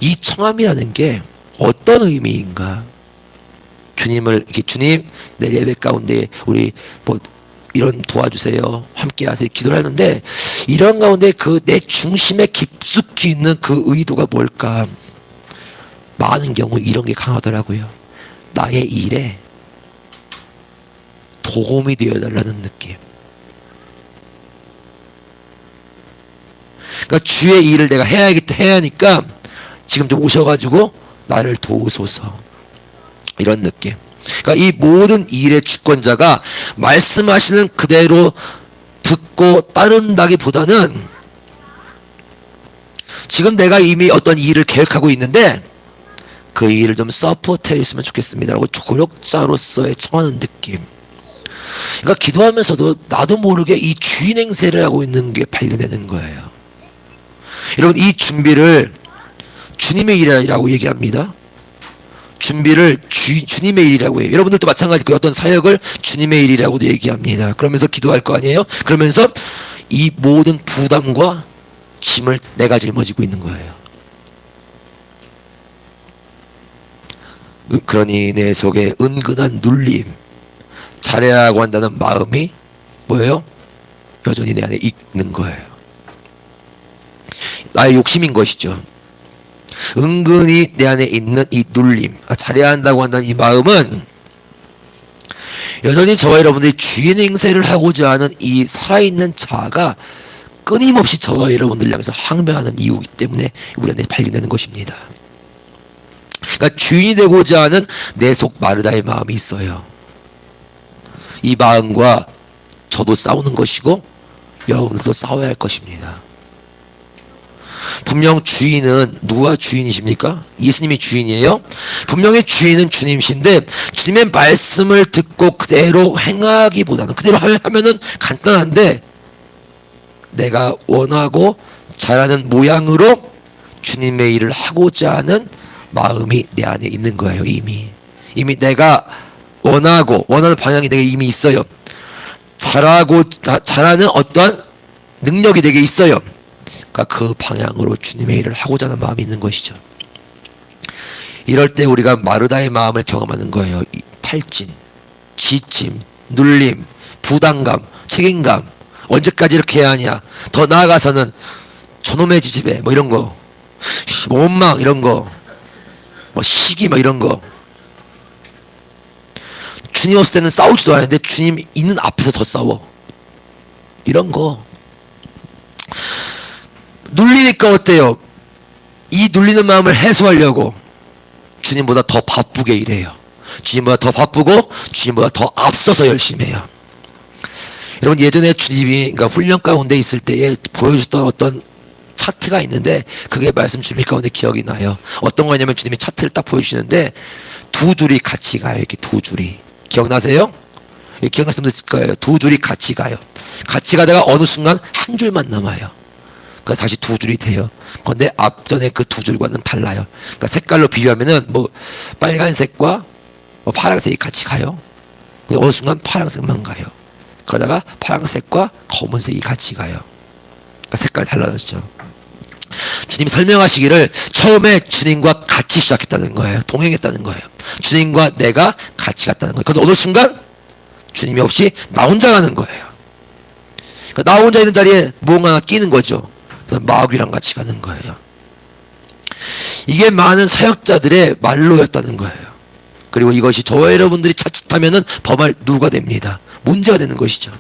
이 청함이라는 게 어떤 의미인가? 주님을 이렇게, 주님 내 예배 가운데 우리 뭐 이런 도와주세요, 함께 하세요, 기도를 하는데, 이런 가운데 그 내 중심에 깊숙이 있는 그 의도가 뭘까? 많은 경우 이런 게 강하더라고요. 나의 일에 도움이 되어달라는 느낌. 그러니까 주의 일을 내가 해야 하니까 지금 좀 오셔가지고 나를 도우소서, 이런 느낌. 그러니까 이 모든 일의 주권자가 말씀하시는 그대로 듣고 따른다기보다는, 지금 내가 이미 어떤 일을 계획하고 있는데 그 일을 좀 서포트해 있으면 좋겠습니다라고 조력자로서의 청하는 느낌. 그러니까 기도하면서도 나도 모르게 이 주인 행세를 하고 있는 게 발견되는 거예요. 여러분, 이 준비를 주님의 일이라고 얘기합니다. 준비를 주님의 일이라고 해요. 여러분들도 마찬가지고 어떤 사역을 주님의 일이라고도 얘기합니다. 그러면서 기도할 거 아니에요? 그러면서 이 모든 부담과 짐을 내가 짊어지고 있는 거예요. 그러니 내 속에 은근한 눌림, 잘해야하고 한다는 마음이 뭐예요? 여전히 내 안에 있는 거예요. 나의 욕심인 것이죠. 은근히 내 안에 있는 이 눌림, 잘해야 한다고 한다는 이 마음은 여전히 저와 여러분들이 주인 행세를 하고자 하는 이 살아있는 자아가 끊임없이 저와 여러분들 향해서 항변하는 이유이기 때문에 우리 안에 발견되는 것입니다. 그러니까 주인이 되고자 하는 내 속 마르다의 마음이 있어요. 이 마음과 저도 싸우는 것이고 여러분들도 싸워야 할 것입니다. 분명 주인은 누가 주인이십니까? 예수님이 주인이에요. 분명히 주인은 주님이신데, 주님의 말씀을 듣고 그대로 행하기보다는, 그대로 하면은 간단한데, 내가 원하고 잘하는 모양으로 주님의 일을 하고자 하는 마음이 내 안에 있는 거예요. 이미 내가 원하는 방향이 내게 이미 있어요. 잘하는 어떤 능력이 내게 있어요. 그러니까 그 방향으로 주님의 일을 하고자 하는 마음이 있는 것이죠. 이럴 때 우리가 마르다의 마음을 경험하는 거예요. 탈진, 지침, 눌림, 부담감, 책임감. 언제까지 이렇게 해야 하냐. 더 나아가서는 저놈의 지집애 뭐 이런 거, 원망 이런 거, 뭐 시기 뭐 이런 거. 주님 없을 때는 싸우지도 않는데 주님 있는 앞에서 더 싸워. 이런 거. 눌리니까 어때요? 이 눌리는 마음을 해소하려고 주님보다 더 바쁘게 일해요. 주님보다 더 바쁘고 주님보다 더 앞서서 열심히 해요. 여러분, 예전에 주님이 그러니까 훈련 가운데 있을 때에 보여줬던 어떤 차트가 있는데, 그게 말씀 준비 가운데 기억이 나요. 어떤 거냐면 주님이 차트를 딱 보여주시는데 두 줄이 같이 가요. 이렇게 두 줄이. 기억나세요? 기억나시는 분들 있을 거예요. 두 줄이 같이 가요. 같이 가다가 어느 순간 한 줄만 남아요. 그러니까 다시 두 줄이 돼요. 그런데 앞전에 그 두 줄과는 달라요. 그러니까 색깔로 비교하면은 뭐 빨간색과 뭐 파란색이 같이 가요. 근데 어느 순간 파란색만 가요. 그러다가 파란색과 검은색이 같이 가요. 그러니까 색깔이 달라졌죠. 주님이 설명하시기를 처음에 주님과 같이 시작했다는 거예요. 동행했다는 거예요. 주님과 내가 같이 갔다는 거예요. 그런데 어느 순간 주님이 없이 나 혼자 가는 거예요. 그러니까 나 혼자 있는 자리에 뭔가 하나 끼는 거죠. 마귀랑 같이 가는 거예요. 이게 많은 사역자들의 말로였다는 거예요. 그리고 이것이 저와 여러분들이 자칫하면은 범할 누가 됩니다. 문제가 되는 것이죠.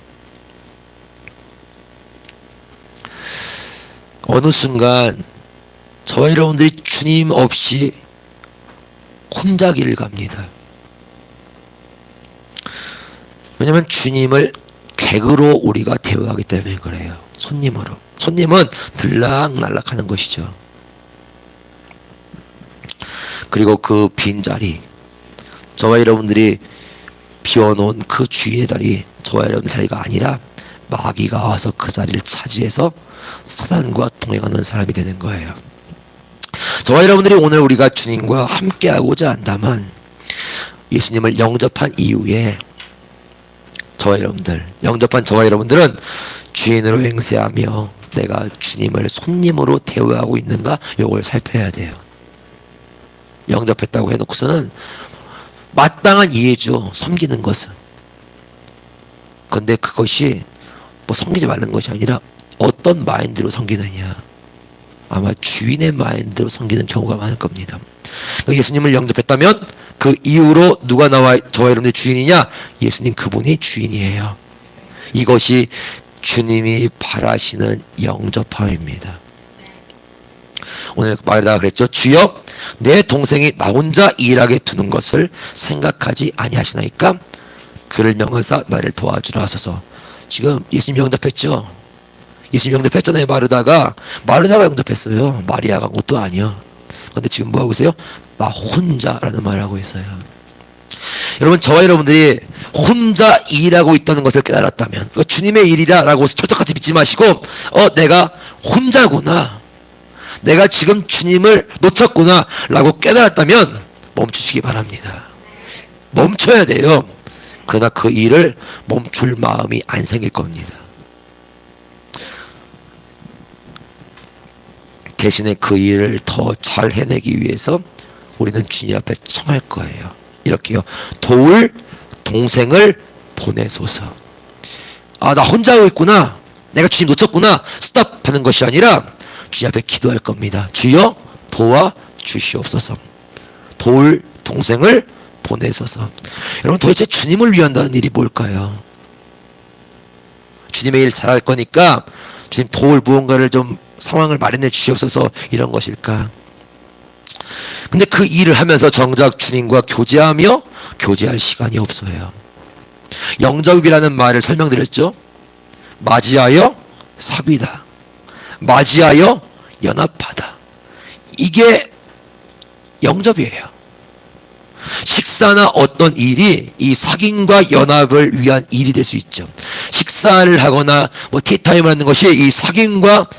어느 순간 저와 여러분들이 주님 없이 혼자 길을 갑니다. 왜냐하면 주님을 객으로 우리가 대우하기 때문에 그래요. 손님으로. 손님은 들락날락하는 것이죠. 그리고 그 빈자리, 저와 여러분들이 비워놓은 그 주인의 자리, 저와 여러분의 자리가 아니라 마귀가 와서 그 자리를 차지해서 사단과 동행하는 사람이 되는 거예요. 저와 여러분들이 오늘 우리가 주님과 함께하고자 한다면 예수님을 영접한 이후에 영접한 저와 여러분들은 주인으로 행세하며 내가 주님을 손님으로 대우하고 있는가, 요걸 살펴야 돼요. 영접했다고 해놓고서는 마땅한 이해죠. 섬기는 것은. 그런데 그것이 뭐 섬기지 말는 것이 아니라 어떤 마인드로 섬기느냐, 아마 주인의 마인드로 섬기는 경우가 많을 겁니다. 예수님을 영접했다면 그 이후로 누가 나와 저와 여러분의 주인이냐? 예수님, 그분이 주인이에요. 이것이 주님이 바라시는 영접함입니다. 오늘 말하다가 그랬죠. 주여, 내 동생이 나 혼자 일하게 두는 것을 생각하지 아니하시나이까? 그를 명하사 나를 도와주라 하소서. 지금 예수님 영접했죠. 예수님 영접했잖아요. 마르다가 영접했어요. 마리아가 온 것도 아니요. 그런데 지금 뭐 하고 있어요? 나 혼자라는 말을 하고 있어요. 여러분, 저와 여러분들이 혼자 일하고 있다는 것을 깨달았다면, 주님의 일이라고 철떡같이 믿지 마시고, 내가 혼자구나, 내가 지금 주님을 놓쳤구나 라고 깨달았다면 멈추시기 바랍니다. 멈춰야 돼요. 그러나 그 일을 멈출 마음이 안 생길 겁니다. 대신에 그 일을 더 잘 해내기 위해서 우리는 주님 앞에 청할 거예요. 이렇게요. 도울 동생을 보내소서. 아, 나 혼자 하고 있구나, 내가 주님 놓쳤구나, 스탑 하는 것이 아니라 주님 앞에 기도할 겁니다. 주여, 도와 주시옵소서. 도울 동생을 보내소서. 여러분, 도대체 주님을 위한다는 일이 뭘까요? 주님의 일 잘할 거니까 주님 도울 무언가를 좀 상황을 마련해 주시옵소서, 이런 것일까? 근데 그 일을 하면서 정작 주님과 교제하며 교제할 시간이 없어요. 영접이라는 말을 설명드렸죠. 맞이하여 사귀다, 맞이하여 연합하다, 이게 영접이에요. 식사나 어떤 일이 이 사귐과 연합을 위한 일이 될 수 있죠. 식사를 하거나 뭐 티타임을 하는 것이 이 사귐과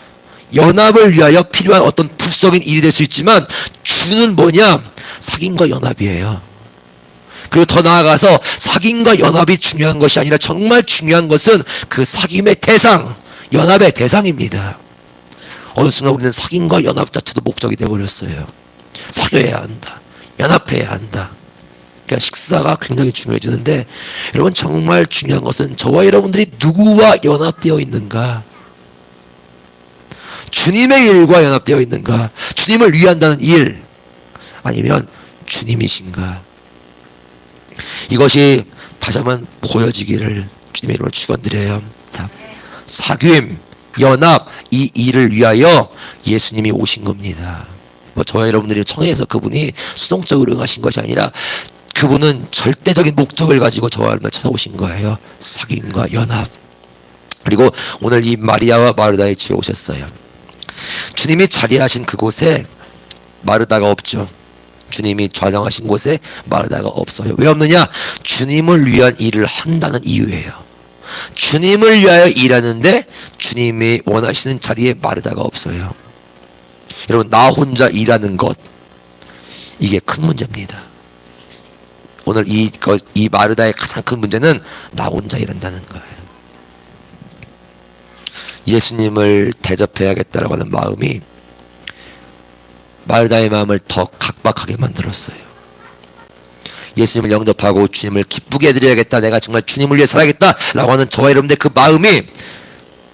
연합을 위하여 필요한 어떤 부수적인 일이 될 수 있지만, 주는 뭐냐? 사귐과 연합이에요. 그리고 더 나아가서 사귐과 연합이 중요한 것이 아니라 정말 중요한 것은 그 사귐의 대상, 연합의 대상입니다. 어느 순간 우리는 사귐과 연합 자체도 목적이 되어버렸어요. 사귀어야 한다, 연합해야 한다. 그러니까 식사가 굉장히 중요해지는데, 여러분, 정말 중요한 것은 저와 여러분들이 누구와 연합되어 있는가, 주님의 일과 연합되어 있는가, 주님을 위한다는 일, 아니면 주님이신가, 이것이 다시 한번 보여지기를 주님의 이름으로 축원드려요. 자, 사귐, 연합, 이 일을 위하여 예수님이 오신 겁니다. 뭐 저와 여러분들이 청해서 그분이 수동적으로 응하신 것이 아니라 그분은 절대적인 목적을 가지고 저와 여러분을 찾아오신 거예요. 사귐과 연합. 그리고 오늘 이 마리아와 마르다의 집에 오셨어요. 주님이 자리하신 그곳에 마르다가 없죠. 주님이 좌정하신 곳에 마르다가 없어요. 왜 없느냐? 주님을 위한 일을 한다는 이유예요. 주님을 위하여 일하는데 주님이 원하시는 자리에 마르다가 없어요. 여러분, 나 혼자 일하는 것, 이게 큰 문제입니다. 오늘 이 마르다의 가장 큰 문제는 나 혼자 일한다는 거예요. 예수님을 대접해야겠다라고 하는 마음이 마르다의 마음을 더 각박하게 만들었어요. 예수님을 영접하고 주님을 기쁘게 해드려야겠다, 내가 정말 주님을 위해 살아야겠다라고 하는 저와 여러분들의 그 마음이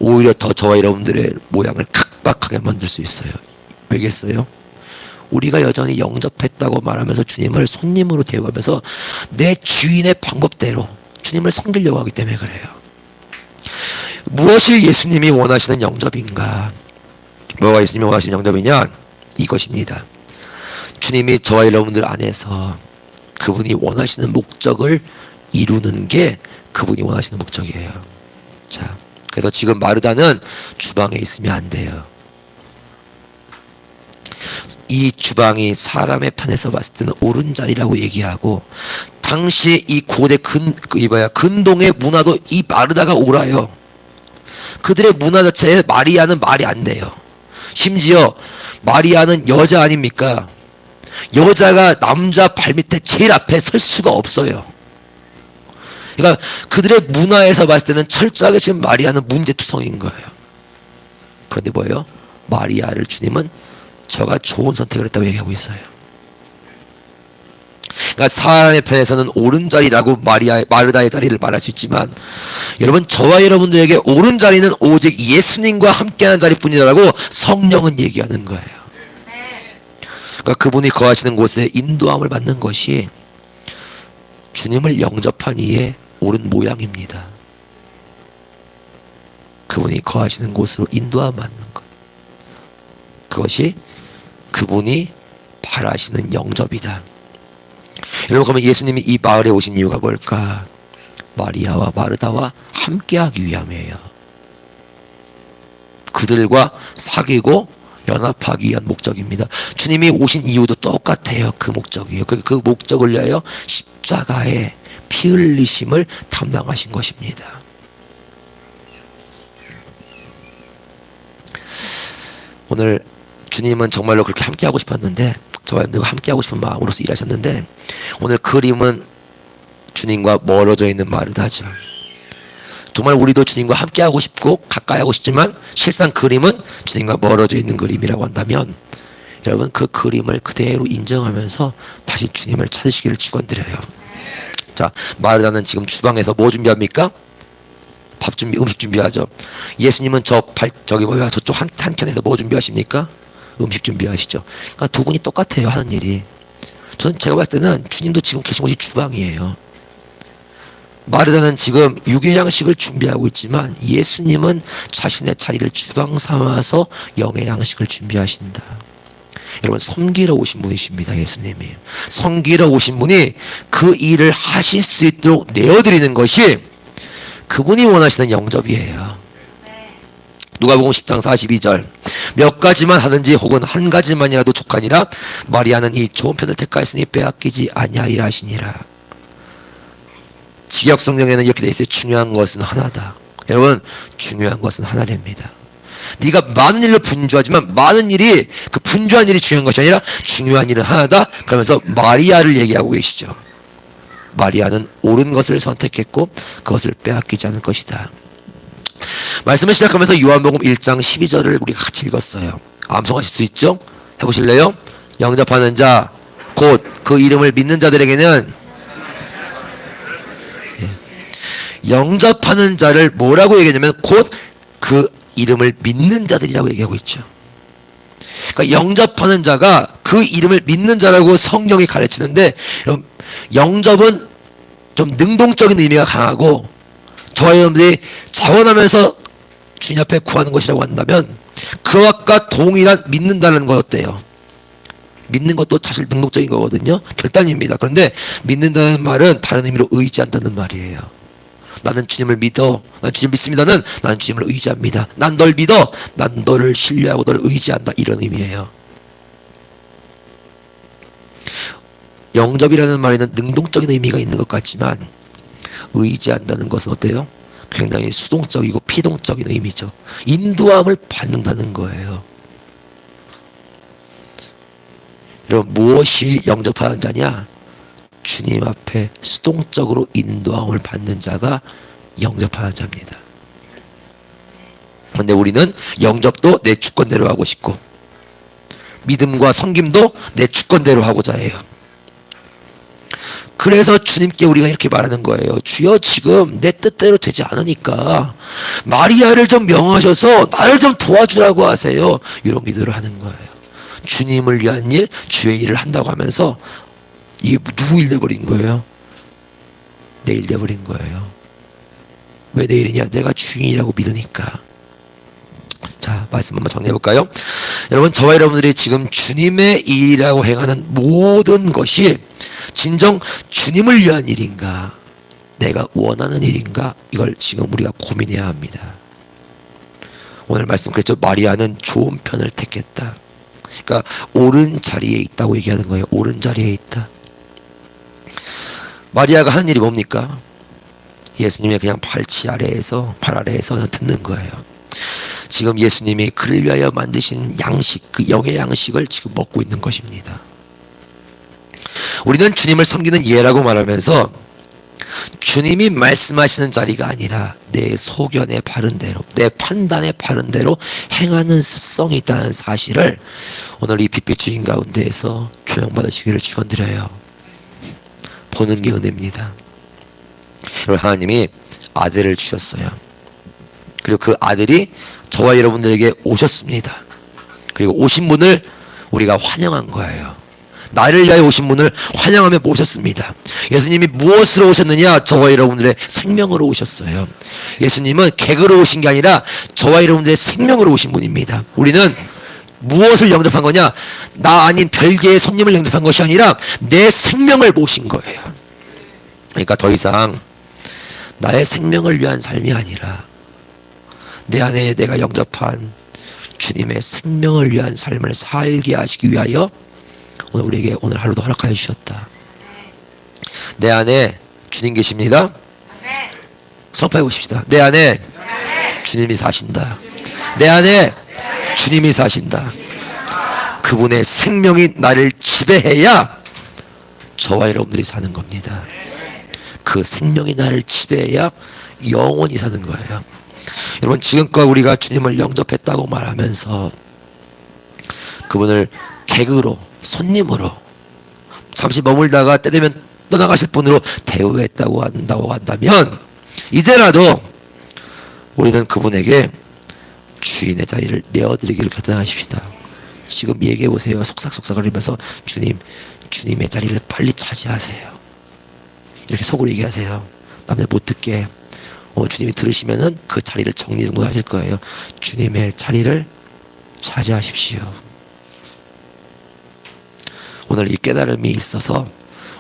오히려 더 저와 여러분들의 모양을 각박하게 만들 수 있어요. 왜겠어요? 우리가 여전히 영접했다고 말하면서 주님을 손님으로 대우하면서 내 주인의 방법대로 주님을 섬기려고 하기 때문에 그래요. 무엇이 예수님이 원하시는 영접인가? 뭐가 예수님이 원하시는 영접이냐? 이것입니다. 주님이 저와 여러분들 안에서 그분이 원하시는 목적을 이루는 게 그분이 원하시는 목적이에요. 자, 그래서 지금 마르다는 주방에 있으면 안 돼요. 이 주방이 사람의 편에서 봤을 때는 옳은 자리라고 얘기하고, 당시 이 고대 근동의 문화도 이 마르다가 옳아요. 그들의 문화 자체에 마리아는 말이 안 돼요. 심지어 마리아는 여자 아닙니까? 여자가 남자 발밑에 제일 앞에 설 수가 없어요. 그러니까 그들의 문화에서 봤을 때는 철저하게 지금 마리아는 문제투성인 거예요. 그런데 뭐예요? 마리아를 주님은 저가 좋은 선택을 했다고 얘기하고 있어요. 그러니까 사람의 편에서는 옳은 자리라고 마르다의 자리를 말할 수 있지만, 여러분, 저와 여러분들에게 옳은 자리는 오직 예수님과 함께하는 자리뿐이라고 성령은 얘기하는 거예요. 그러니까 그분이 거하시는 곳에 인도함을 받는 것이 주님을 영접한 이의 옳은 모양입니다. 그분이 거하시는 곳으로 인도함을 받는 것, 그것이 그분이 바라시는 영접이다. 여러분, 그러면 예수님이 이 마을에 오신 이유가 뭘까? 마리아와 마르다와 함께하기 위함이에요. 그들과 사귀고 연합하기 위한 목적입니다. 주님이 오신 이유도 똑같아요. 그 목적이에요. 그 목적을 위하여 십자가의 피 흘리심을 담당하신 것입니다. 오늘 주님은 정말로 그렇게 함께하고 싶었는데, 저와 여러분들과 함께하고 싶은 마음으로서 일하셨는데, 오늘 그림은 주님과 멀어져 있는 마르다죠. 정말 우리도 주님과 함께하고 싶고 가까이 하고 싶지만 실상 그림은 주님과 멀어져 있는 그림이라고 한다면, 여러분, 그 그림을 그대로 인정하면서 다시 주님을 찾으시기를 축원드려요. 자, 마르다는 지금 주방에서 뭐 준비합니까? 음식 준비하죠. 예수님은 저쪽 한켠에서 뭐 준비하십니까? 음식 준비하시죠. 그러니까 두 분이 똑같아요, 하는 일이. 제가 봤을 때는 주님도 지금 계신 곳이 주방이에요. 마르다는 지금 육의 양식을 준비하고 있지만, 예수님은 자신의 자리를 주방 삼아서 영의 양식을 준비하신다. 여러분, 섬기러 오신 분이십니다. 예수님이 섬기러 오신 분이 그 일을 하실 수 있도록 내어드리는 것이 그분이 원하시는 영접이에요. 누가복음 10장 42절, 몇 가지만 하든지 혹은 한 가지만이라도 족하니라 마리아는 이 좋은 편을 택하였으니 빼앗기지 아니하리라 하시니라. 직역 성경에는 이렇게 되어 있어요. 중요한 것은 하나다. 여러분, 중요한 것은 하나랍니다. 네가 많은 일로 분주하지만 많은 일이, 그 분주한 일이 중요한 것이 아니라 중요한 일은 하나다. 그러면서 마리아를 얘기하고 계시죠. 마리아는 옳은 것을 선택했고 그것을 빼앗기지 않을 것이다. 말씀을 시작하면서 요한복음 1장 12절을 우리가 같이 읽었어요. 암송하실 수 있죠? 해보실래요? 영접하는 자, 곧 그 이름을 믿는 자들에게는, 영접하는 자를 뭐라고 얘기하냐면 곧 그 이름을 믿는 자들이라고 얘기하고 있죠. 그러니까 영접하는 자가 그 이름을 믿는 자라고 성경이 가르치는데, 영접은 좀 능동적인 의미가 강하고, 저와 여러분들이 자원하면서 주님 앞에 구하는 것이라고 한다면, 그것과 동일한 믿는다는 것 어때요? 믿는 것도 사실 능동적인 거거든요. 결단입니다. 그런데 믿는다는 말은 다른 의미로 의지한다는 말이에요. 나는 주님을 믿어, 난 주님 믿습니다는 나는 주님을 의지합니다. 난 널 믿어, 난 너를 신뢰하고 너를 의지한다, 이런 의미예요. 영접이라는 말에는 능동적인 의미가 있는 것 같지만, 의지한다는 것은 어때요? 굉장히 수동적이고 피동적인 의미죠. 인도함을 받는다는 거예요. 여러분, 무엇이 영접하는 자냐? 주님 앞에 수동적으로 인도함을 받는 자가 영접하는 자입니다. 그런데 우리는 영접도 내 주권대로 하고 싶고, 믿음과 섬김도 내 주권대로 하고자 해요. 그래서 주님께 우리가 이렇게 말하는 거예요. 주여, 지금 내 뜻대로 되지 않으니까 마리아를 좀 명하셔서 나를 좀 도와주라고 하세요. 이런 기도를 하는 거예요. 주님을 위한 일, 주의 일을 한다고 하면서 이게 누구 일 돼버린 거예요? 내 일 돼버린 거예요. 왜 내 일이냐? 내가 주인이라고 믿으니까. 자, 자, 말씀 한번 정리해 볼까요? 여러분, 저와 여러분들이 지금 주님의 일이라고 행하는 모든 것이 진정 주님을 위한 일인가, 내가 원하는 일인가, 이걸 지금 우리가 고민해야 합니다. 오늘 말씀 그랬죠. 마리아는 좋은 편을 택했다. 그러니까 옳은 자리에 있다고 얘기하는 거예요. 옳은 자리에 있다. 마리아가 하는 일이 뭡니까? 예수님의 그냥 발 아래에서 그냥 듣는 거예요. 지금 예수님이 그를 위하여 만드신 양식, 그 영의 양식을 지금 먹고 있는 것입니다. 우리는 주님을 섬기는 예라고 말하면서 주님이 말씀하시는 자리가 아니라 내 소견에 바른 대로, 내 판단에 바른 대로 행하는 습성이 있다는 사실을 오늘 이 빛빛 주인 가운데에서 조명받으시기를 축원드려요. 보는 게 은혜입니다. 여러분, 하나님이 아들을 주셨어요. 그리고 그 아들이 저와 여러분들에게 오셨습니다. 그리고 오신 분을 우리가 환영한 거예요. 나를 위하여 오신 분을 환영하며 모셨습니다. 예수님이 무엇으로 오셨느냐? 저와 여러분들의 생명으로 오셨어요. 예수님은 객으로 오신 게 아니라 저와 여러분들의 생명으로 오신 분입니다. 우리는 무엇을 영접한 거냐? 나 아닌 별개의 손님을 영접한 것이 아니라 내 생명을 모신 거예요. 그러니까 더 이상 나의 생명을 위한 삶이 아니라 내 안에 내가 영접한 주님의 생명을 위한 삶을 살게 하시기 위하여 오늘 우리에게 오늘 하루도 허락하여 주셨다. 내 안에 주님 계십니다. 선포해 보십시다. 내 안에 주님이 사신다. 내 안에 주님이 사신다. 그분의 생명이 나를 지배해야 저와 여러분들이 사는 겁니다. 그 생명이 나를 지배해야 영원히 사는 거예요. 여러분, 지금껏 우리가 주님을 영접했다고 말하면서 그분을 객으로, 손님으로, 잠시 머물다가 때 되면 떠나가실 분으로 대우했다고 한다면 이제라도 우리는 그분에게 주인의 자리를 내어드리기를 결단하십시다. 지금 얘기해 보세요. 속삭속삭거리면서 주님의 자리를 빨리 차지하세요. 이렇게 속으로 얘기하세요. 남들 못 듣게. 주님이 들으시면은 그 자리를 정리정돈하실 거예요. 주님의 자리를 차지하십시오. 오늘 이 깨달음이 있어서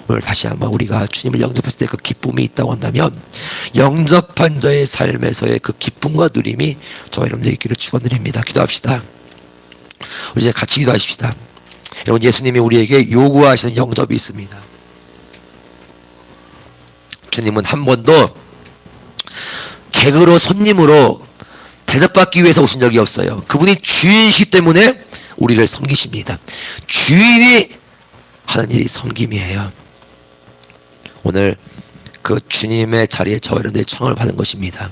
오늘 다시 한번 우리가 주님을 영접했을 때 그 기쁨이 있다고 한다면 영접한 자의 삶에서의 그 기쁨과 누림이 저와 여러분들 있기를 축원드립니다. 기도합시다. 우리 이제 같이 기도하십시다. 여러분, 예수님이 우리에게 요구하시는 영접이 있습니다. 주님은 한 번도 객으로, 손님으로 대접받기 위해서 오신 적이 없어요. 그분이 주인이시기 때문에 우리를 섬기십니다. 주인이 하는 일이 섬김이에요. 오늘 그 주님의 자리에 저와 여러분들의 청을 받은 것입니다.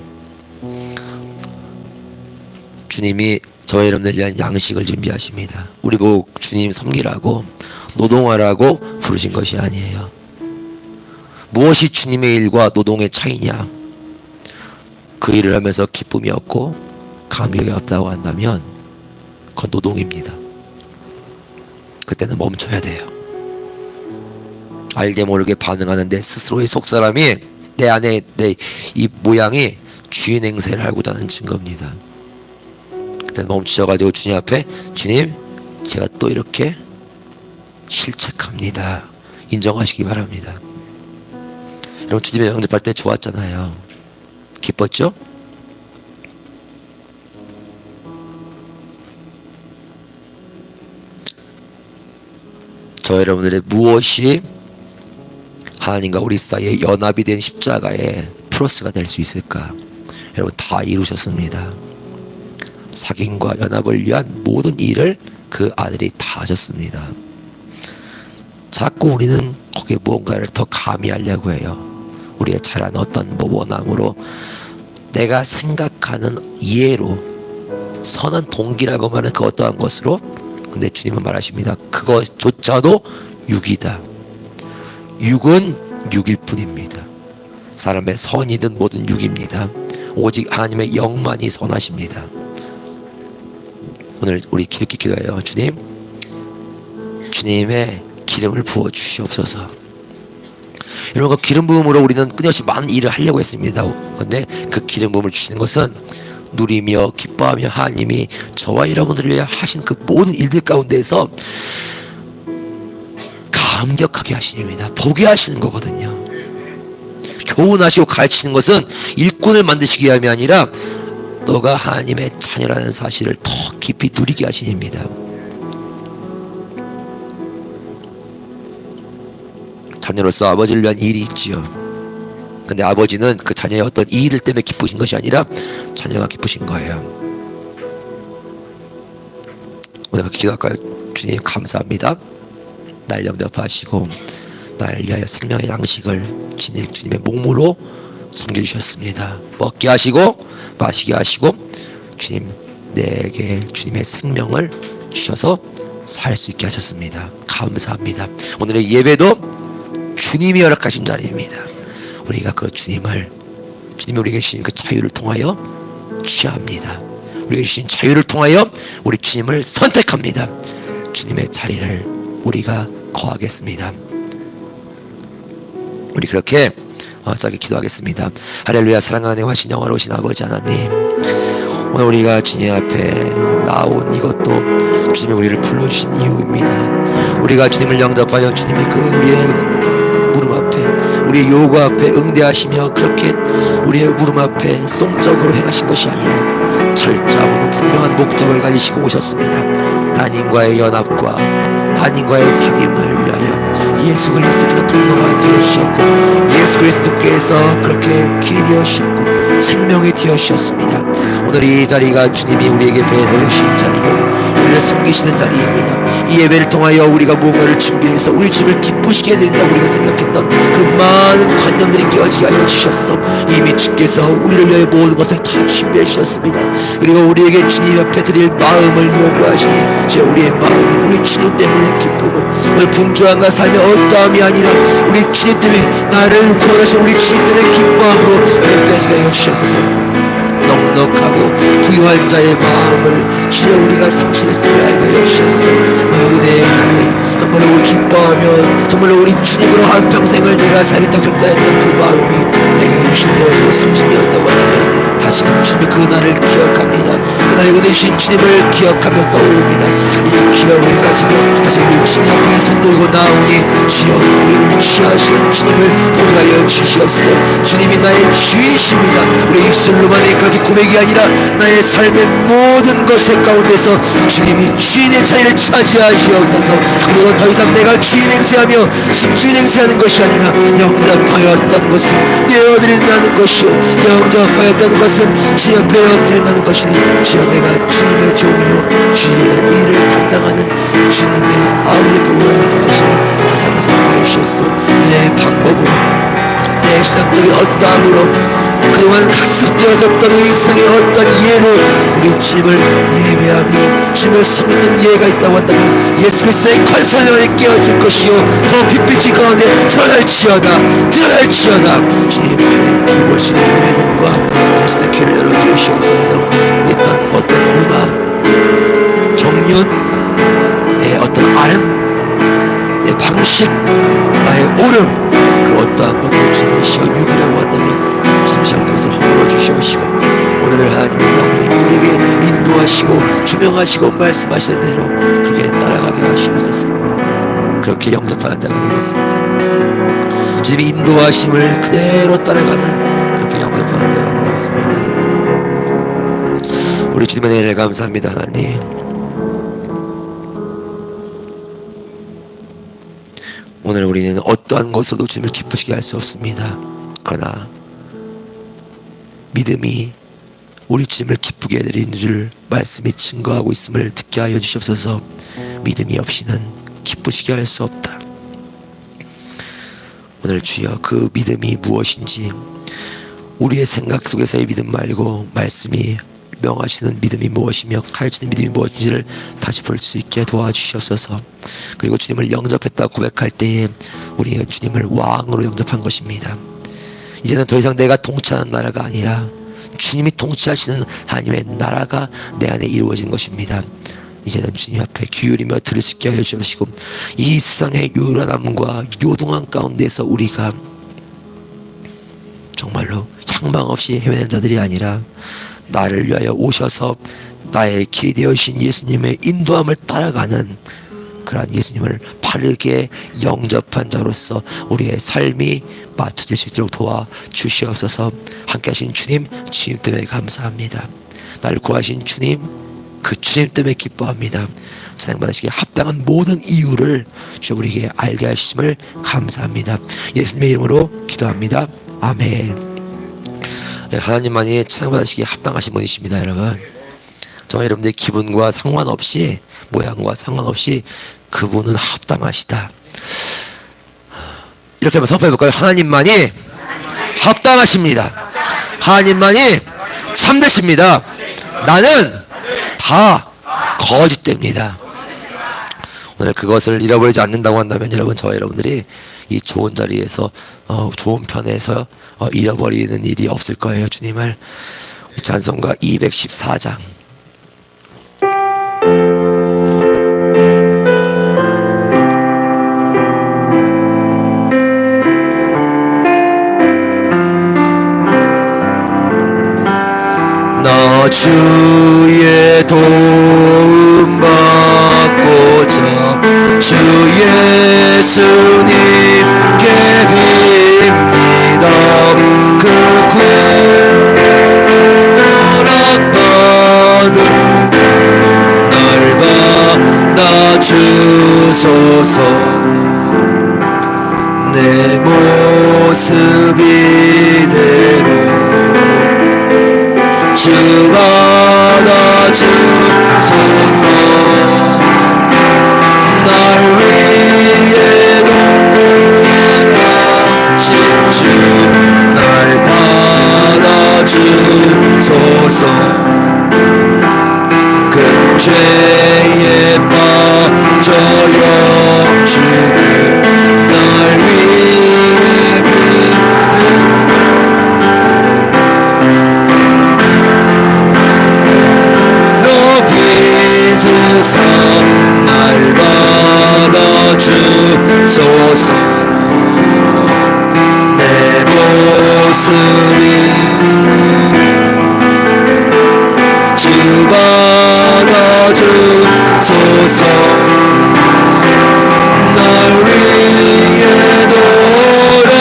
주님이 저와 여러분들 위한 양식을 준비하십니다. 우리 보고 주님 섬기라고, 노동하라고 부르신 것이 아니에요. 무엇이 주님의 일과 노동의 차이냐? 그 일을 하면서 기쁨이 없고 감격이 없다고 한다면 그건 노동입니다. 그때는 멈춰야 돼요. 알게 모르게 반응하는 내 스스로의 속사람이 내 안에 내 이 모양이 주인 행세를 하고자 하는 증거입니다. 그때는 멈추셔가지고 주님 앞에, 주님, 제가 또 이렇게 실책합니다. 인정하시기 바랍니다. 여러분, 주님의 영접할 때 좋았잖아요. 기뻤죠? 저 여러분들의 무엇이 하나님과 우리 사이에 연합이 된 십자가의 플러스가 될 수 있을까? 여러분, 다 이루셨습니다. 사귐과 연합을 위한 모든 일을 그 아들이 다 하셨습니다. 자꾸 우리는 거기에 무언가를 더 가미하려고 해요. 우리가 잘하는 어떤 원함으로, 내가 생각하는 이해로, 선한 동기라고 말하는 그 어떠한 것으로. 근데 주님은 말하십니다. 그것조차도 육이다. 육은 육일 뿐입니다. 사람의 선이든 뭐든 육입니다. 오직 하나님의 영만이 선하십니다. 오늘 우리 기도기 기도해요. 주님의 기름을 부어 주시옵소서. 여러분, 그 기름 부음으로 우리는 끊임없이 많은 일을 하려고 했습니다. 그런데 그 기름 부음을 주시는 것은 누리며 기뻐하며 하나님이 저와 여러분들을 위해 하신 그 모든 일들 가운데서 감격하게 하십니다. 보게 하시는 거거든요. 교훈하시고 가르치시는 것은 일꾼을 만드시기 위함이 아니라 너가 하나님의 자녀라는 사실을 더 깊이 누리게 하시입니다. 자녀로서 아버지를 위한 일이 있지요. 근데 아버지는 그 자녀의 어떤 이 일을 때문에 기쁘신 것이 아니라 자녀가 기쁘신 거예요. 오늘 기도할까요? 주님 감사합니다. 날 영접하시고 나를 위하여 생명의 양식을 주님의 몸으로 섬겨주셨습니다. 먹게 하시고 마시게 하시고 주님 내게 주님의 생명을 주셔서 살 수 있게 하셨습니다. 감사합니다. 오늘의 예배도 주님이 허락하신 자리입니다. 우리가 그 주님이 우리에게 주신 그 자유를 통하여 취합니다. 우리에게 주신 자유를 통하여 우리 주님을 선택합니다. 주님의 자리를 우리가 거하겠습니다. 우리 그렇게 짧게 기도하겠습니다. 할렐루야. 사랑하는 하신 영화로우신 아버지 하나님, 오늘 우리가 주님 앞에 나온 이것도 주님이 우리를 불러주신 이유입니다. 우리가 주님을 영접하여 주님이 그 우리의 무릎 앞에 우리의 요구 앞에 응대하시며 그렇게 우리의 무릎 앞에 송적으로 행하신 것이 아니라 철저하고 분명한 목적을 가지시고 오셨습니다. 하나님과의 연합과 하나님과의 사귐을 위하여 예수 그리스도께서 통로가 되어주셨고 예수 그리스도께서 그렇게 길이 되어주셨고 생명이 되어주셨습니다. 오늘 이 자리가 주님이 우리에게 배설하신 자리요 우리를 섬기시는 자리입니다. 이 예배를 통하여 우리가 무언가를 준비해서 우리 주님을 기쁘시게 해야 된다고 우리가 생각했던 그 많은 관념들이 깨어지게 하여 주셨어. 이미 주께서 우리를 위해 모든 것을 다 준비해 주셨습니다. 그리고 우리에게 주님 앞에 드릴 마음을 요구하시니 제 우리의 마음이 우리 주님 때문에 기쁘고 오늘 분주함과 삶의 어떠함이 아니라 우리 주님 때문에 나를 구원하신 우리 주님 때문에 기뻐함으로 깨어지게 하여 주셨소서. 넉넉하고 부유한 자의 마음을 주여 우리가 상실했음을 알게 하여 주옵소서. 은혜의 날에 정말로 우리 기뻐하며 정말로 우리 주님으로 한평생을 내가 살겠다고 결단했던 그 마음이 내게 유실되어지고 상실되었다고 하면 다시금 주님의 그 날을 기억합니다. 그날의 은혜 주신 주님을 기억하며 떠올립니다. 이 기억을 가지고 다시 우리 주님 앞에 손들고 나오니 주여 우리를 취하시는 주님을 보호하여 주시옵소서. 주님이 나의 주이십니다. 우리 입술로만의 그렇게 고백이 아니라 나의 삶의 모든 것의 가운데서 주님이 주인의 자리를 차지하시옵소서. 그리고 더 이상 내가 주인 행세하며 집주인 행세하는 것이 아니라 영접하였다는 것은 내어드린다는 것이요 영접하였다는 것은 주님 앞에 엎드린다는 것이니 주여 내가 주님의 종이요 주님의 일을 담당하는 주님의 아우의 도구라는 사실을 다시 한번 생각해 주셨소. 내 방법으로 내 신앙적인 어떠함으로 그동안 학습되어졌던 일상의 어떤 예로 우리 주님을 예배하며 주님을 섬기는 예가 있다고 한다면 예수 그리스도의 권세를 깨어질 것이요 더 빛빛이 가운데 드러날지어다 주님 비볼 수 있는 은혜의 눈과 그리스도의 귀를 열어주시옵소서. 어떤 문화 경륜 내 어떤 알 내 방식 나의 오름 그 어떠한 것도 주님의 시어 유기라고 한다면 주님 그것을 허물어 주시옵시고 오늘 하나님의 영이 우리에게 인도하시고 조명하시고 말씀하시는 대로 그렇게 따라가게 하시옵소서. 그렇게 영접하는 자가 되겠습니다. 주님이 인도하심을 그대로 따라가는 그렇게 영접하는 자가 되겠습니다. 우리 주님의 은혜를 감사합니다. 하나님 오늘 우리는 어떠한 것으로도 주님을 기쁘시게 할 수 없습니다. 그러나 믿음이 우리 주님을 기쁘게 해드리는 줄 말씀이 증거하고 있음을 듣게 하여 주시옵소서. 믿음이 없이는 기쁘시게 할 수 없다. 오늘 주여 그 믿음이 무엇인지 우리의 생각 속에서의 믿음 말고 말씀이 명하시는 믿음이 무엇이며 가르치는 믿음이 무엇인지를 다시 볼 수 있게 도와주시옵소서. 그리고 주님을 영접했다 고백할 때에 우리가 주님을 왕으로 영접한 것입니다. 이제는 더 이상 내가 통치하는 나라가 아니라 주님이 통치하시는 하나님의 나라가 내 안에 이루어진 것입니다. 이제는 주님 앞에 기울이며 들을 수 있게 하여 주시고 이 세상의 요란함과 요동함 가운데서 우리가 정말로 향방 없이 헤매는 자들이 아니라 나를 위하여 오셔서 나의 길이 되어신 예수님의 인도함을 따라가는 그러한 예수님을 바르게 영접한 자로서 우리의 삶이 맞춰질 수 있도록 도와 주시옵소서. 함께 하신 주님 때문에 감사합니다. 나를 구하신 주님, 그 주님 때문에 기뻐합니다. 찬양받으시기에 합당한 모든 이유를 주여 우리에게 알게 하심을 감사합니다. 예수님의 이름으로 기도합니다. 아멘. 하나님만이 찬양받으시기에 합당하신 분이십니다. 여러분, 정말 여러분들의 기분과 상관없이, 모양과 상관없이 그분은 합당하시다. 이렇게 한번 선포해 볼까요? 하나님만이 합당하십니다. 하나님만이 참되십니다. 나는 다 거짓됩니다. 오늘 그것을 잃어버리지 않는다고 한다면 여러분, 저와 여러분들이 이 좋은 자리에서 좋은 편에서 잃어버리는 일이 없을 거예요. 주님을. 찬송가 214장 나 주의 도움 받고자 주 예수님께 빕니다. 그 구원받는 날 받아주소서. 내 모습 이대로 주 받아주소서. 날 위에도 나가신 주 날 받아주소서. 큰 죄에 빠져 영주를 날 위해 주사 날 받아주소서. 내 모습이 주 받아주소서. 날 위해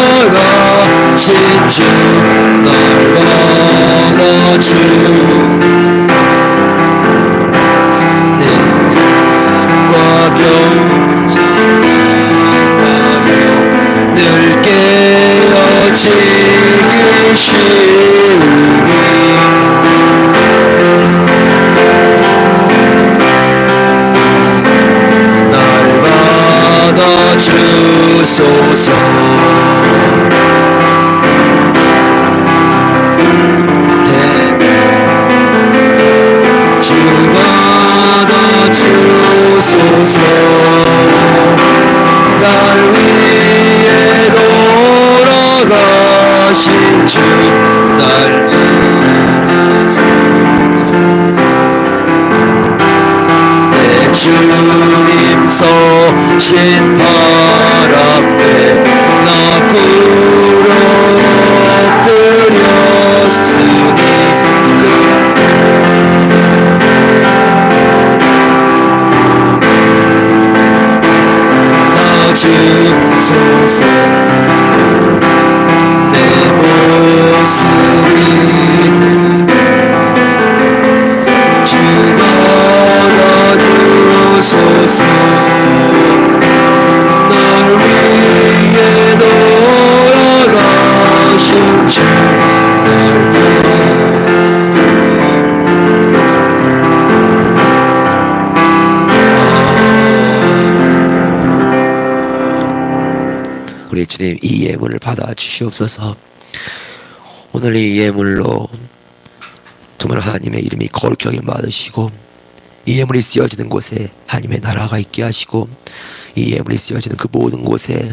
돌아가신 주 날 받아주소서. 늘 깨어지기 쉬우니 날 받아주소서. 주 받아주소서. 날 위해 돌아가신 주 날 내 주님 서신 발 앞에 나 꿇어 엎드렸으니 주소서. 내 모습이 주 받아주소서. 날 위해 돌아가신 주 날 우리 주님, 이 예물을 받아 주시옵소서. 오늘 이 예물로 정말 하나님의 이름이 거룩히 여김 받으시고, 이 예물이 쓰여지는 곳에 하나님의 나라가 있게 하시고, 이 예물이 쓰여지는 그 모든 곳에